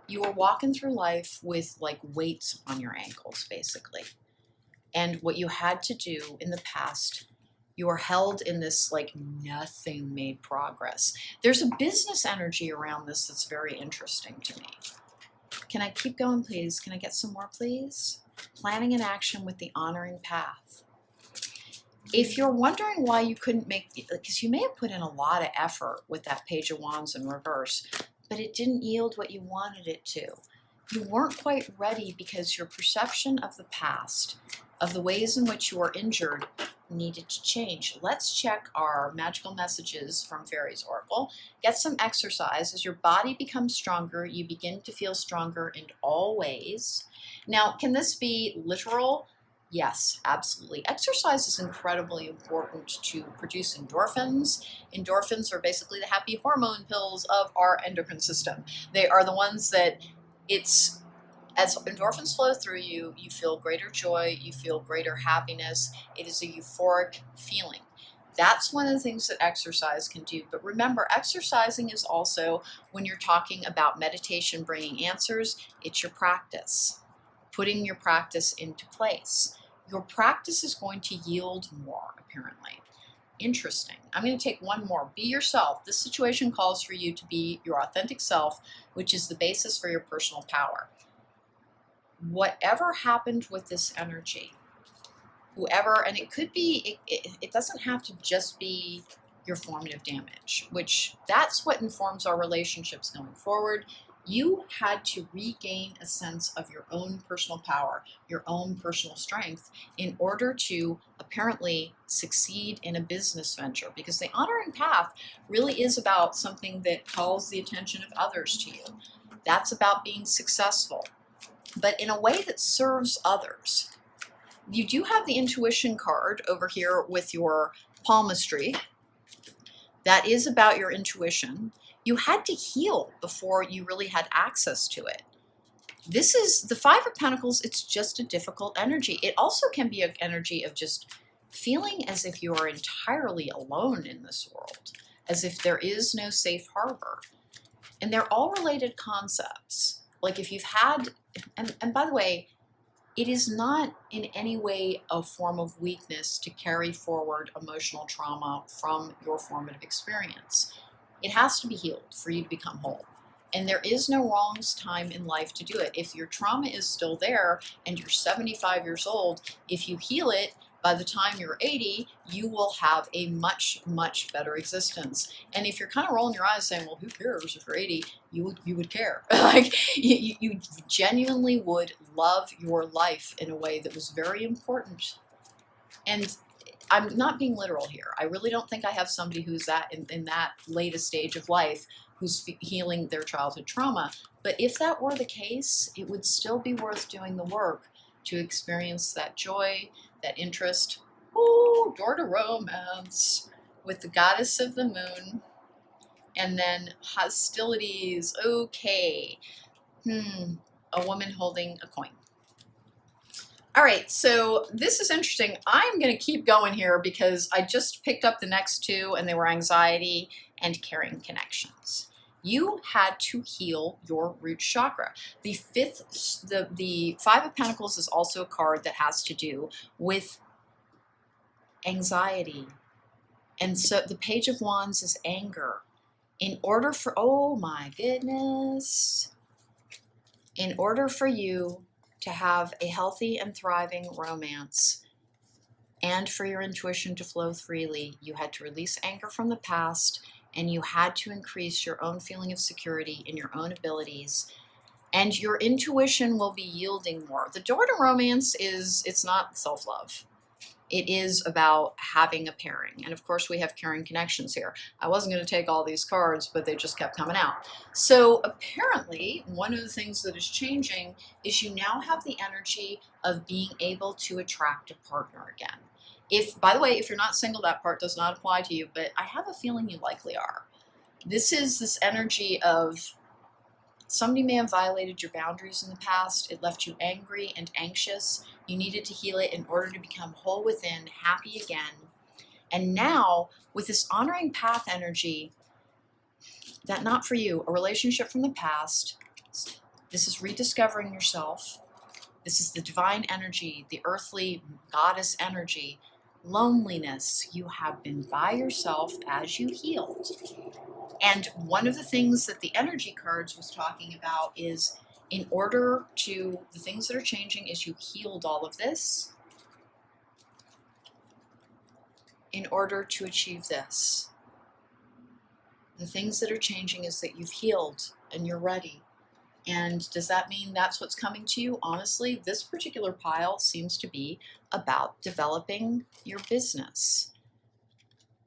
You were walking through life with like weights on your ankles, basically. And what you had to do in the past, you were held in this like nothing made progress. There's a business energy around this that's very interesting to me. Can I keep going, please? Can I get some more, please? Planning an action with the honoring path. If you're wondering why you couldn't make, because you may have put in a lot of effort with that Page of Wands in reverse, but it didn't yield what you wanted it to. You weren't quite ready because your perception of the past, of the ways in which you were injured, needed to change. Let's check our magical messages from Fairies Oracle. Get some exercise. As your body becomes stronger, you begin to feel stronger in all ways. Now, can this be literal? Yes, absolutely. Exercise is incredibly important to produce endorphins. Endorphins are basically the happy hormone pills of our endocrine system. They are the ones that as endorphins flow through you, you feel greater joy, you feel greater happiness. It is a euphoric feeling. That's one of the things that exercise can do. But remember, exercising is also, when you're talking about meditation bringing answers, it's your practice. Putting your practice into place. Your practice is going to yield more, apparently. Interesting. I'm going to take one more. Be yourself. This situation calls for you to be your authentic self, which is the basis for your personal power. Whatever happened with this energy, whoever, and it could be, it doesn't have to just be your formative damage, which that's what informs our relationships going forward. You had to regain a sense of your own personal power, your own personal strength in order to apparently succeed in a business venture, because the honoring path really is about something that calls the attention of others to you. That's about being successful. but in a way that serves others. You do have the intuition card over here with your palmistry. That is about your intuition. You had to heal before you really had access to it. This is the Five of Pentacles. It's just a difficult energy. It also can be an energy of just feeling as if you are entirely alone in this world, as if there is no safe harbor. And they're all related concepts. Like if you've had, and by the way, it is not in any way a form of weakness to carry forward emotional trauma from your formative experience. It has to be healed for you to become whole. And there is no wrong time in life to do it. If your trauma is still there and you're 75 years old, if you heal it, by the time you're 80, you will have a much, much better existence. And if you're kind of rolling your eyes saying, well, who cares if you're 80? You would care. Like you genuinely would love your life in a way that was very important. And I'm not being literal here. I really don't think I have somebody who's that in that latest stage of life who's healing their childhood trauma. But if that were the case, it would still be worth doing the work to experience that joy, that interest. Ooh, door to romance with the goddess of the moon. And then hostilities. Okay. A woman holding a coin. All right, so this is interesting. I'm going to keep going here because I just picked up the next two and they were anxiety and caring connections. You had to heal your root chakra. The Five of Pentacles is also a card that has to do with anxiety. And so the Page of Wands is anger. In order for, oh my goodness, in order for you to have a healthy and thriving romance and for your intuition to flow freely, you had to release anger from the past and you had to increase your own feeling of security in your own abilities, and your intuition will be yielding more. The door to romance it's not self-love. It is about having a pairing. And of course we have caring connections here. I wasn't going to take all these cards, but they just kept coming out. So apparently one of the things that is changing is you now have the energy of being able to attract a partner again. If, by the way, if you're not single, that part does not apply to you, but I have a feeling you likely are. This is this energy of somebody may have violated your boundaries in the past. It left you angry and anxious. You needed to heal it in order to become whole within, happy again. And now, with this honoring path energy, that not for you, a relationship from the past, this is rediscovering yourself. This is the divine energy, the earthly goddess energy. Loneliness, you have been by yourself as you healed. And one of the things that the energy cards was talking about is in order to, the things that are changing is you healed all of this in order to achieve this. The things that are changing is that you've healed and you're ready. And does that mean that's what's coming to you? Honestly, this particular pile seems to be about developing your business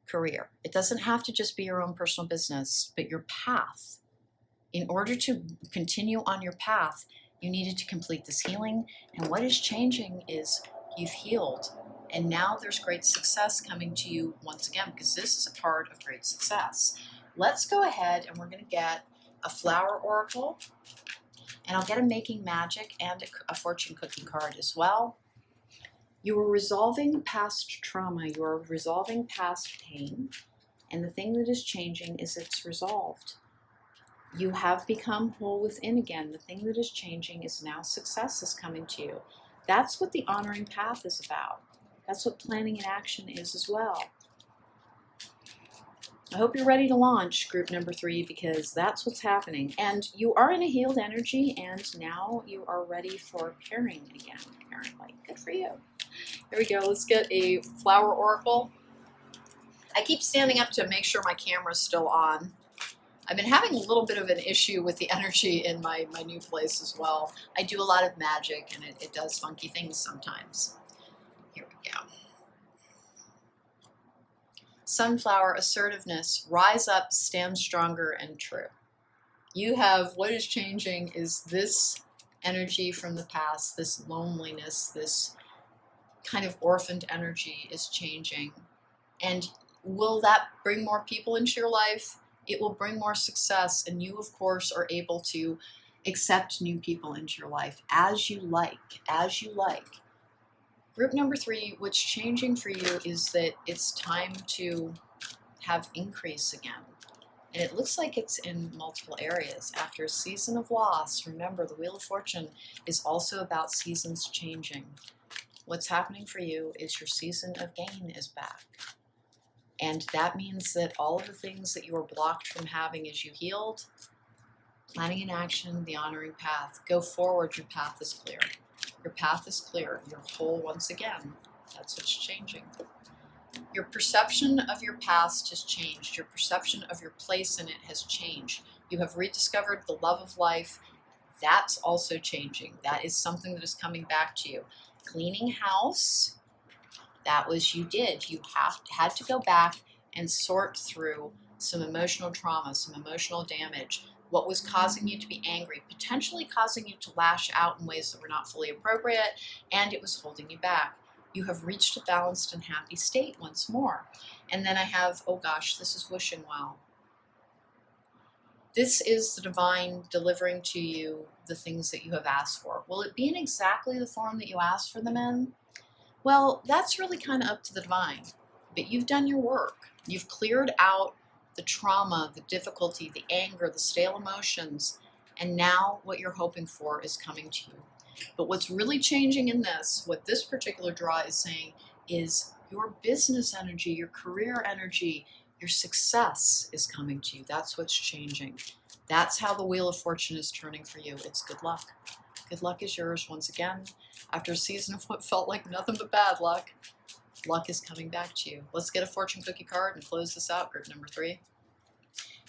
career. It doesn't have to just be your own personal business, but your path. In order to continue on your path, you needed to complete this healing. And what is changing is you've healed. And now there's great success coming to you once again, because this is a part of great success. Let's go ahead and we're going to get a flower oracle. And I'll get a making magic and a fortune cookie card as well. You are resolving past trauma. You are resolving past pain. And the thing that is changing is it's resolved. You have become whole within again. The thing that is changing is now success is coming to you. That's what the honoring path is about. That's what planning and action is as well. I hope you're ready to launch group number 3, because that's what's happening. And you are in a healed energy, and now you are ready for pairing again, apparently. Good for you. Here we go. Let's get a flower oracle. I keep standing up to make sure my camera's still on. I've been having a little bit of an issue with the energy in my new place as well. I do a lot of magic, and it does funky things sometimes. Here we go. Sunflower, assertiveness, rise up, stand stronger and true. You have, what is changing is this energy from the past, this loneliness, this kind of orphaned energy is changing. And will that bring more people into your life? It will bring more success. And you, of course, are able to accept new people into your life as you like, as you like. Group number 3, what's changing for you is that it's time to have increase again. And it looks like it's in multiple areas. After a season of loss, remember the Wheel of Fortune is also about seasons changing. What's happening for you is your season of gain is back. And that means that all of the things that you were blocked from having as you healed, planning and action, the honoring path, go forward, your path is clear. Your path is clear. You're whole once again. That's what's changing. Your perception of your past has changed. Your perception of your place in it has changed. You have rediscovered the love of life. That's also changing. That is something that is coming back to you. Cleaning house, that was you did. You had to go back and sort through some emotional trauma, some emotional damage. What was causing you to be angry, potentially causing you to lash out in ways that were not fully appropriate, and it was holding you back. You have reached a balanced and happy state once more. And then I have, oh gosh, this is wishing well. This is the divine delivering to you the things that you have asked for. Will it be in exactly the form that you asked for them in? Well, that's really kind of up to the divine. But you've done your work. You've cleared out the trauma, the difficulty, the anger, the stale emotions, and now what you're hoping for is coming to you. But what's really changing in this, what this particular draw is saying, is your business energy, your career energy, your success is coming to you. That's what's changing. That's how the Wheel of Fortune is turning for you. It's good luck. Good luck is yours once again. After a season of what felt like nothing but bad luck, luck is coming back to you. Let's get a fortune cookie card and close this out, group number 3.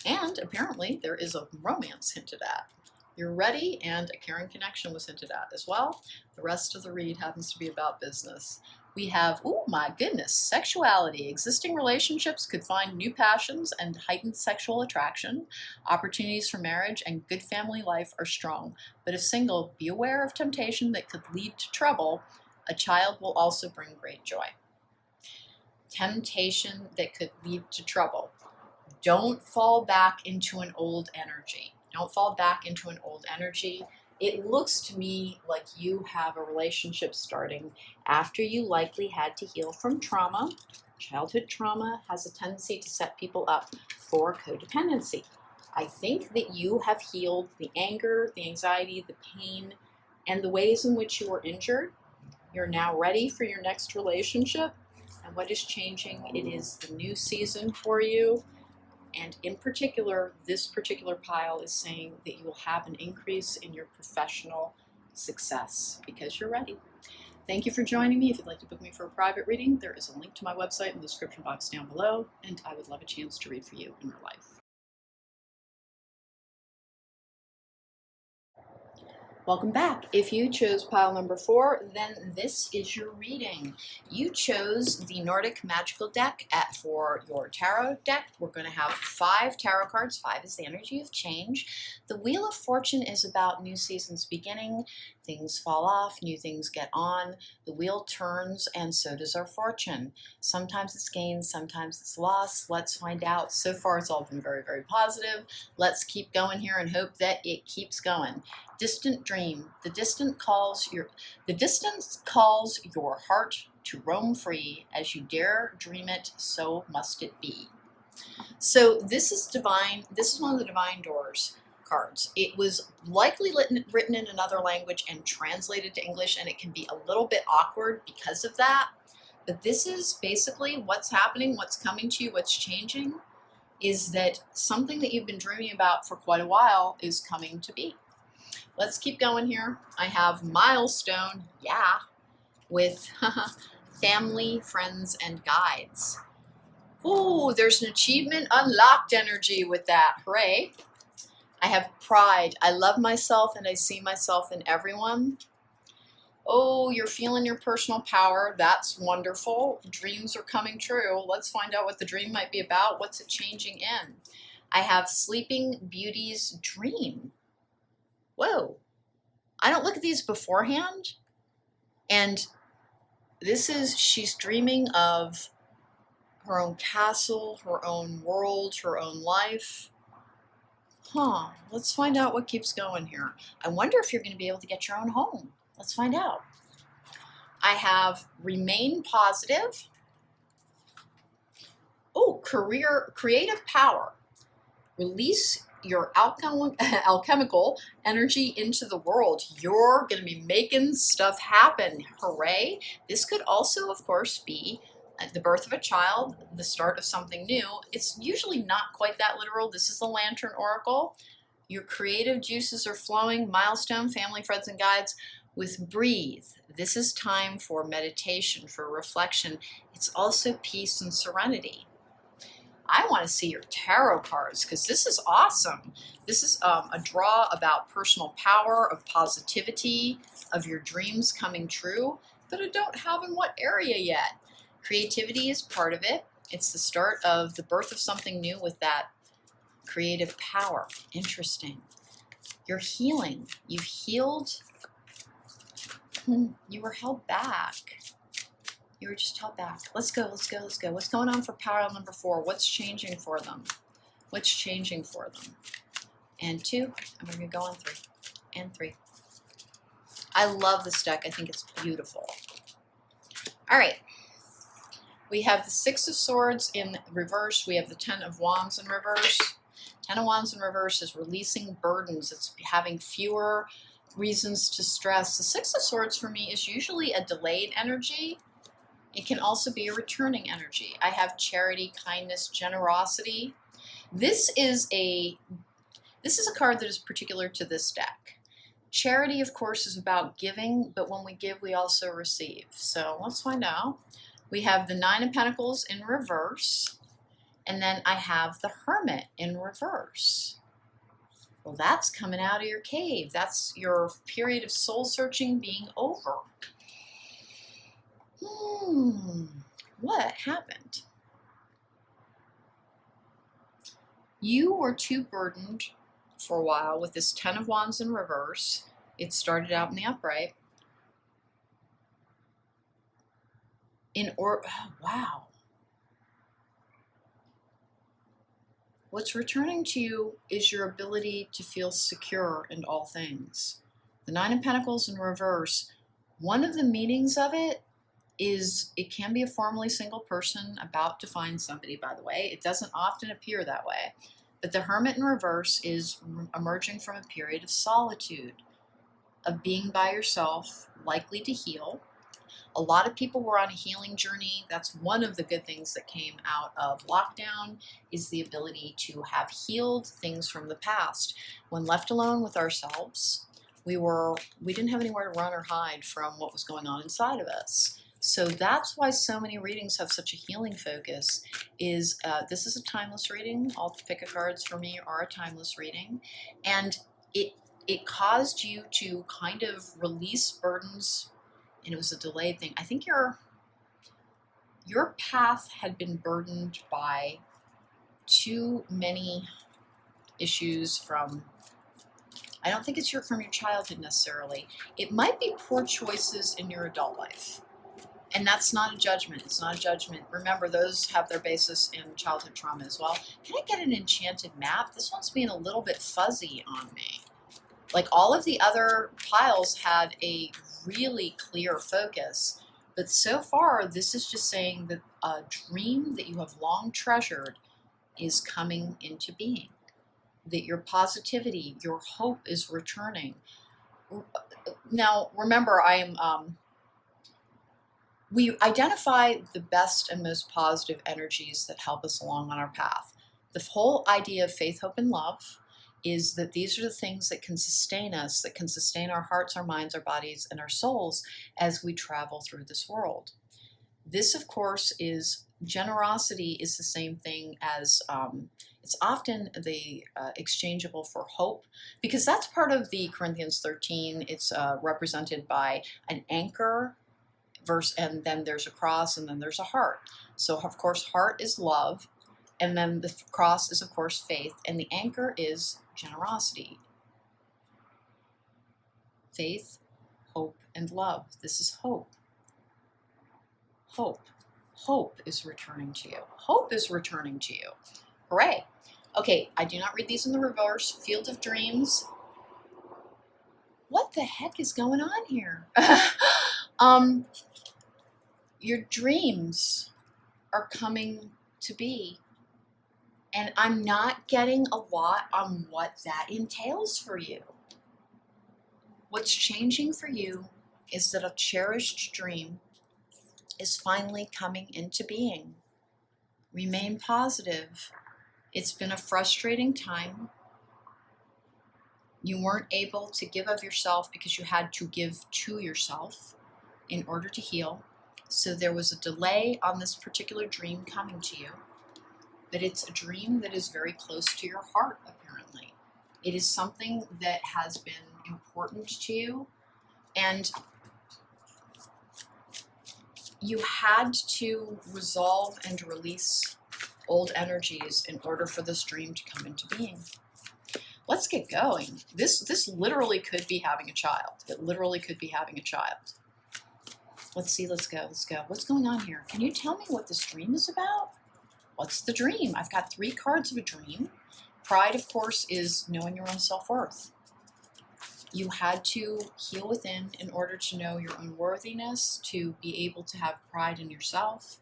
And apparently there is a romance hinted at. You're ready, and a caring connection was hinted at as well. The rest of the read happens to be about business. We have, oh my goodness, sexuality. Existing relationships could find new passions and heightened sexual attraction. Opportunities for marriage and good family life are strong. But if single, be aware of temptation that could lead to trouble. A child will also bring great joy. Temptation that could lead to trouble. Don't fall back into an old energy. Don't fall back into an old energy. It looks to me like you have a relationship starting after you likely had to heal from trauma. Childhood trauma has a tendency to set people up for codependency. I think that you have healed the anger, the anxiety, the pain, and the ways in which you were injured. You're now ready for your next relationship. And what is changing? It is the new season for you. And in particular, this particular pile is saying that you will have an increase in your professional success because you're ready. Thank you for joining me. If you'd like to book me for a private reading, there is a link to my website in the description box down below, and I would love a chance to read for you in real life. Welcome back. If you chose pile number 4, then this is your reading. You chose the Nordic Magical deck for your tarot deck. We're going to have 5 tarot cards. 5 is the energy of change. The Wheel of Fortune is about new seasons beginning. Things fall off, new things get on. The wheel turns, and so does our fortune. Sometimes it's gain, sometimes it's loss. Let's find out. So far, it's all been very, very positive. Let's keep going here and hope that it keeps going. Distant dream. The distance calls your heart to roam free. As you dare dream it, so must it be. So this is divine. This is one of the divine doors cards. It was likely written in another language and translated to English, and it can be a little bit awkward because of that. But this is basically what's happening, what's coming to you, what's changing, is that something that you've been dreaming about for quite a while is coming to be. Let's keep going here. I have milestone, yeah, with family, friends, and guides. Ooh, there's an achievement unlocked energy with that. Hooray. I have pride. I love myself and I see myself in everyone. Oh, you're feeling your personal power. That's wonderful. Dreams are coming true. Let's find out what the dream might be about. What's it changing in? I have Sleeping Beauty's dream. Whoa. I don't look at these beforehand. And she's dreaming of her own castle, her own world, her own life. Let's find out what keeps going here. I wonder if you're going to be able to get your own home. Let's find out. I have remain positive. Oh, creative power. Release your alchemical energy into the world. You're going to be making stuff happen. Hooray. This could also, of course, be the birth of a child, the start of something new. It's usually not quite that literal. This is the Lantern Oracle. Your creative juices are flowing. Milestone, family, friends, and guides. With breathe, this is time for meditation, for reflection. It's also peace and serenity. I want to see your tarot cards because this is awesome. This is a draw about personal power, of positivity, of your dreams coming true, but I don't have in what area yet. Creativity is part of it. It's the start of the birth of something new with that creative power. Interesting. You're healing. You've healed. You were held back. You were just held back. Let's go, let's go, let's go. What's going on for pile number 4? What's changing for them? What's changing for them? And 2, and we're going to go on 3. And 3. I love this deck. I think it's beautiful. All right. We have the 6 of Swords in reverse. We have the 10 of Wands in reverse. 10 of Wands in reverse is releasing burdens. It's having fewer reasons to stress. The 6 of Swords for me is usually a delayed energy. It can also be a returning energy. I have charity, kindness, generosity. This is a card that is particular to this deck. Charity, of course, is about giving, but when we give, we also receive. So let's find out. We have the 9 of Pentacles in reverse, and then I have the Hermit in reverse. Well, that's coming out of your cave. That's your period of soul searching being over. What happened? You were too burdened for a while with this 10 of Wands in reverse. It started out in the upright. Wow. What's returning to you is your ability to feel secure in all things. The 9 of Pentacles in reverse, one of the meanings of it is it can be a formerly single person about to find somebody, by the way. It doesn't often appear that way. But the Hermit in reverse is emerging from a period of solitude, of being by yourself, likely to heal. A lot of people were on a healing journey. That's one of the good things that came out of lockdown, is the ability to have healed things from the past. When left alone with ourselves, we didn't have anywhere to run or hide from what was going on inside of us. So that's why so many readings have such a healing focus. This is a timeless reading. All the pick of cards for me are a timeless reading. And it caused you to kind of release burdens, and it was a delayed thing. I think your path had been burdened by too many issues from, I don't think it's from your childhood necessarily. It might be poor choices in your adult life. And that's not a judgment. It's not a judgment. Remember, those have their basis in childhood trauma as well. Can I get an enchanted map? This one's being a little bit fuzzy on me. Like all of the other piles had a really clear focus. But so far, this is just saying that a dream that you have long treasured is coming into being. That your positivity, your hope is returning. Now, remember, we identify the best and most positive energies that help us along on our path. The whole idea of faith, hope, and love is that these are the things that can sustain us, that can sustain our hearts, our minds, our bodies, and our souls as we travel through this world. This, of course, generosity is the same thing as, it's often the exchangeable for hope, because that's part of the Corinthians 13. It's represented by an anchor, and then there's a cross, and then there's a heart. So, of course, heart is love, and then the cross is, of course, faith, and the anchor is generosity. faith, hope, and love. This is hope. Hope. Hope is returning to you. Hope is returning to you. Hooray. Okay, I do not read these in the reverse. Field of Dreams. What the heck is going on here? Your dreams are coming to be. And I'm not getting a lot on what that entails for you. What's changing for you is that a cherished dream is finally coming into being. Remain positive. It's been a frustrating time. You weren't able to give of yourself because you had to give to yourself in order to heal. So there was a delay on this particular dream coming to you. But it's a dream that is very close to your heart, apparently. It is something that has been important to you. And you had to resolve and release old energies in order for this dream to come into being. Let's get going. This literally could be having a child. It literally could be having a child. Let's see, let's go. What's going on here? Can you tell me what this dream is about? What's the dream? I've got 3 cards of a dream. Pride, of course, is knowing your own self-worth. You had to heal within in order to know your own worthiness, to be able to have pride in yourself.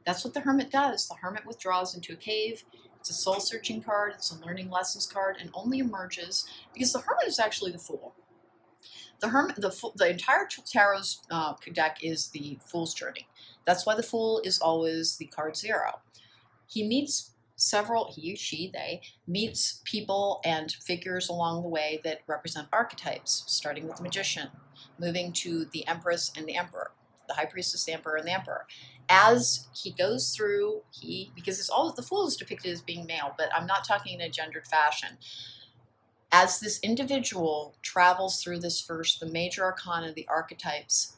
That's what the Hermit does. The Hermit withdraws into a cave. It's a soul-searching card. It's a learning lessons card, and only emerges because the Hermit is actually the Fool. The Hermit, the entire Tarot's deck is the Fool's Journey. That's why the Fool is always the card 0. He meets they meets people and figures along the way that represent archetypes, starting with the Magician, moving to the Empress and the Emperor, the High Priestess, the Emperor, and the Emperor. As he goes through, because it's all the Fool is depicted as being male, but I'm not talking in a gendered fashion. As this individual travels through this the major arcana, the archetypes,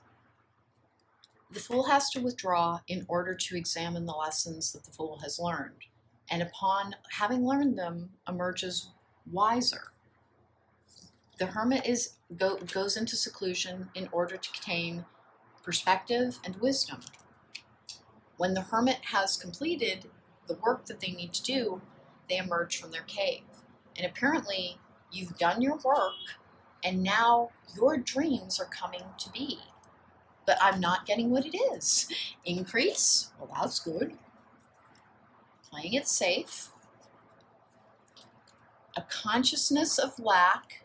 the Fool has to withdraw in order to examine the lessons that the Fool has learned. And upon having learned them, emerges wiser. The Hermit goes into seclusion in order to contain perspective and wisdom. When the Hermit has completed the work that they need to do, they emerge from their cave. And apparently, you've done your work, and now your dreams are coming to be. But I'm not getting what it is. Increase? Well, that's good. Playing it safe. A consciousness of lack.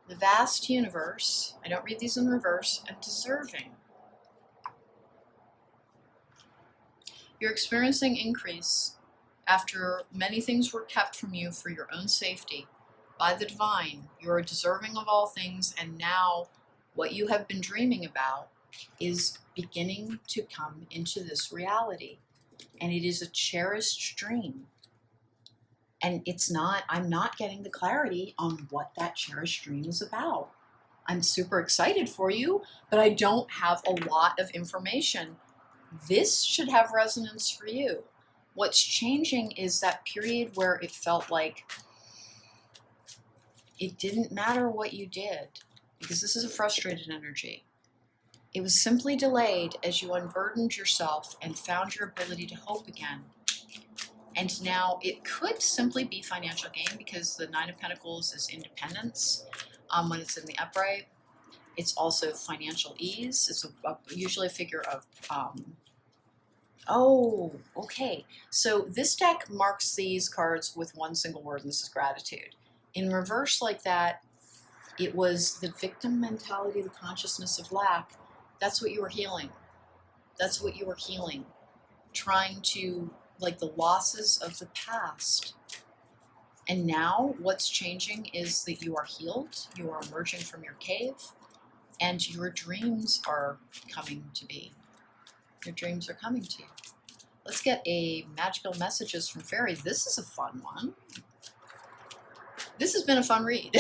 The vast universe. I don't read these in reverse. And deserving. You're experiencing increase after many things were kept from you for your own safety. By the divine, you are deserving of all things, and now what you have been dreaming about is beginning to come into this reality. And it is a cherished dream. And I'm not getting the clarity on what that cherished dream is about. I'm super excited for you, but I don't have a lot of information. This should have resonance for you. What's changing is that period where it felt like it didn't matter what you did, because this is a frustrated energy. It was simply delayed as you unburdened yourself and found your ability to hope again. And now it could simply be financial gain, because the 9 of Pentacles is independence when it's in the upright. It's also financial ease. It's usually a figure of, oh, okay. So this deck marks these cards with one single word, and this is gratitude. In reverse like that, it was the victim mentality, the consciousness of lack. That's what you were healing. That's what you were healing. Trying to, like, the losses of the past. And now what's changing is that you are healed. You are emerging from your cave. And your dreams are coming to be. Your dreams are coming to you. Let's get a magical messages from fairies. This is a fun one. This has been a fun read.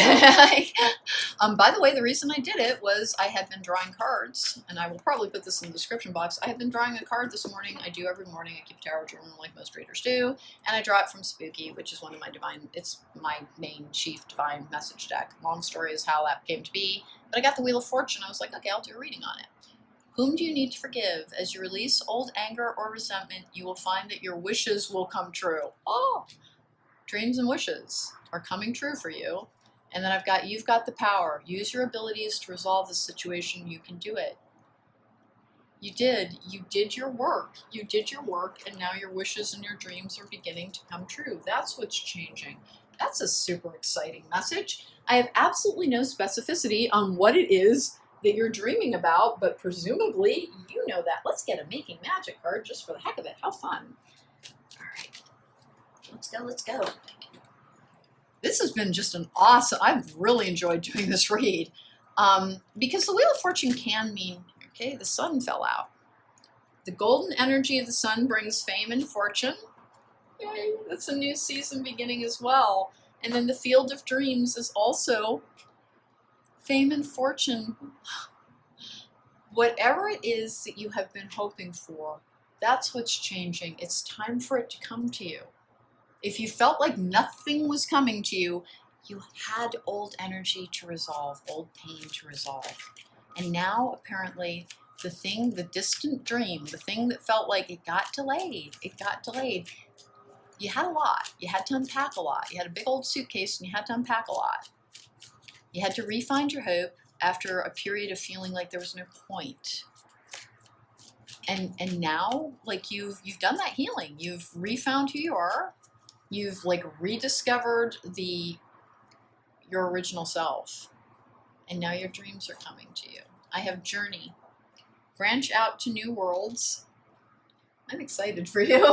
By the way, the reason I did it was I had been drawing cards, and I will probably put this in the description box. I had been drawing a card this morning. I do every morning. I keep a tarot journal like most readers do, and I draw it from Spooky, which is one of my it's my main chief divine message deck. Long story is how that came to be, but I got the Wheel of Fortune. I was like, okay, I'll do a reading on it. Whom do you need to forgive? As you release old anger or resentment, you will find that your wishes will come true. Oh, dreams and wishes are coming true for you. And then you've got the power. Use your abilities to resolve the situation. You can do it. You did your work. You did your work, and now your wishes and your dreams are beginning to come true. That's what's changing. That's a super exciting message. I have absolutely no specificity on what it is that you're dreaming about, but presumably you know that. Let's get a Making Magic card just for the heck of it. How fun. All right. Let's go. This has been just an awesome, I've really enjoyed doing this read. Because the Wheel of Fortune can mean, okay, the sun fell out. The golden energy of the sun brings fame and fortune. Yay, that's a new season beginning as well. And then the Field of Dreams is also fame and fortune. Whatever it is that you have been hoping for, that's what's changing. It's time for it to come to you. If you felt like nothing was coming to you, you had old energy to resolve, old pain to resolve. And now, apparently, the distant dream, the thing that felt like it got delayed. You had a lot. You had to unpack a lot. You had a big old suitcase and you had to unpack a lot. You had to re-find your hope after a period of feeling like there was no point. And now, like you've done that healing. You've refound who you are. You've like rediscovered your original self, and now your dreams are coming to you. I have Journey. Branch out to new worlds. I'm excited for you.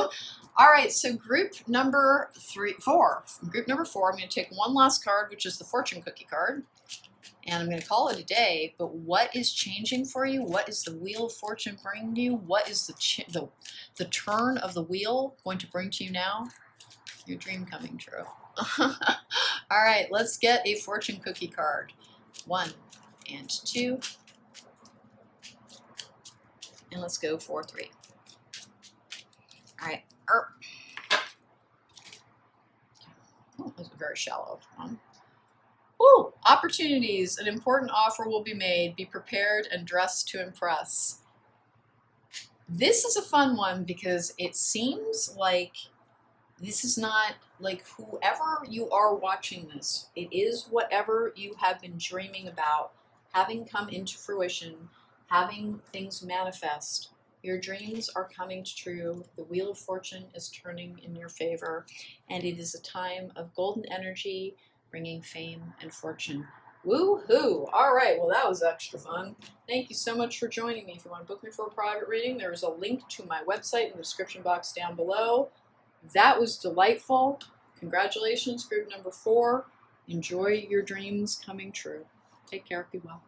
All right, so group number 4. Group number 4, I'm going to take one last card, which is the Fortune Cookie card, and I'm going to call it a day. But what is changing for you? What is the Wheel of Fortune bringing you? What is the turn of the wheel going to bring to you now? Your dream coming true. All right, let's get a Fortune Cookie card. 1 and 2. And let's go for 3. All right. Oh, that was a very shallow one. Ooh, opportunities. An important offer will be made. Be prepared and dressed to impress. This is a fun one because it seems like this is not like whoever you are watching this. It is whatever you have been dreaming about, having come into fruition, having things manifest. Your dreams are coming true. The Wheel of Fortune is turning in your favor, and it is a time of golden energy bringing fame and fortune. Woo-hoo! All right, well, that was extra fun. Thank you so much for joining me. If you want to book me for a private reading, there is a link to my website in the description box down below. That was delightful. Congratulations, group number 4. Enjoy your dreams coming true. Take care. Be well.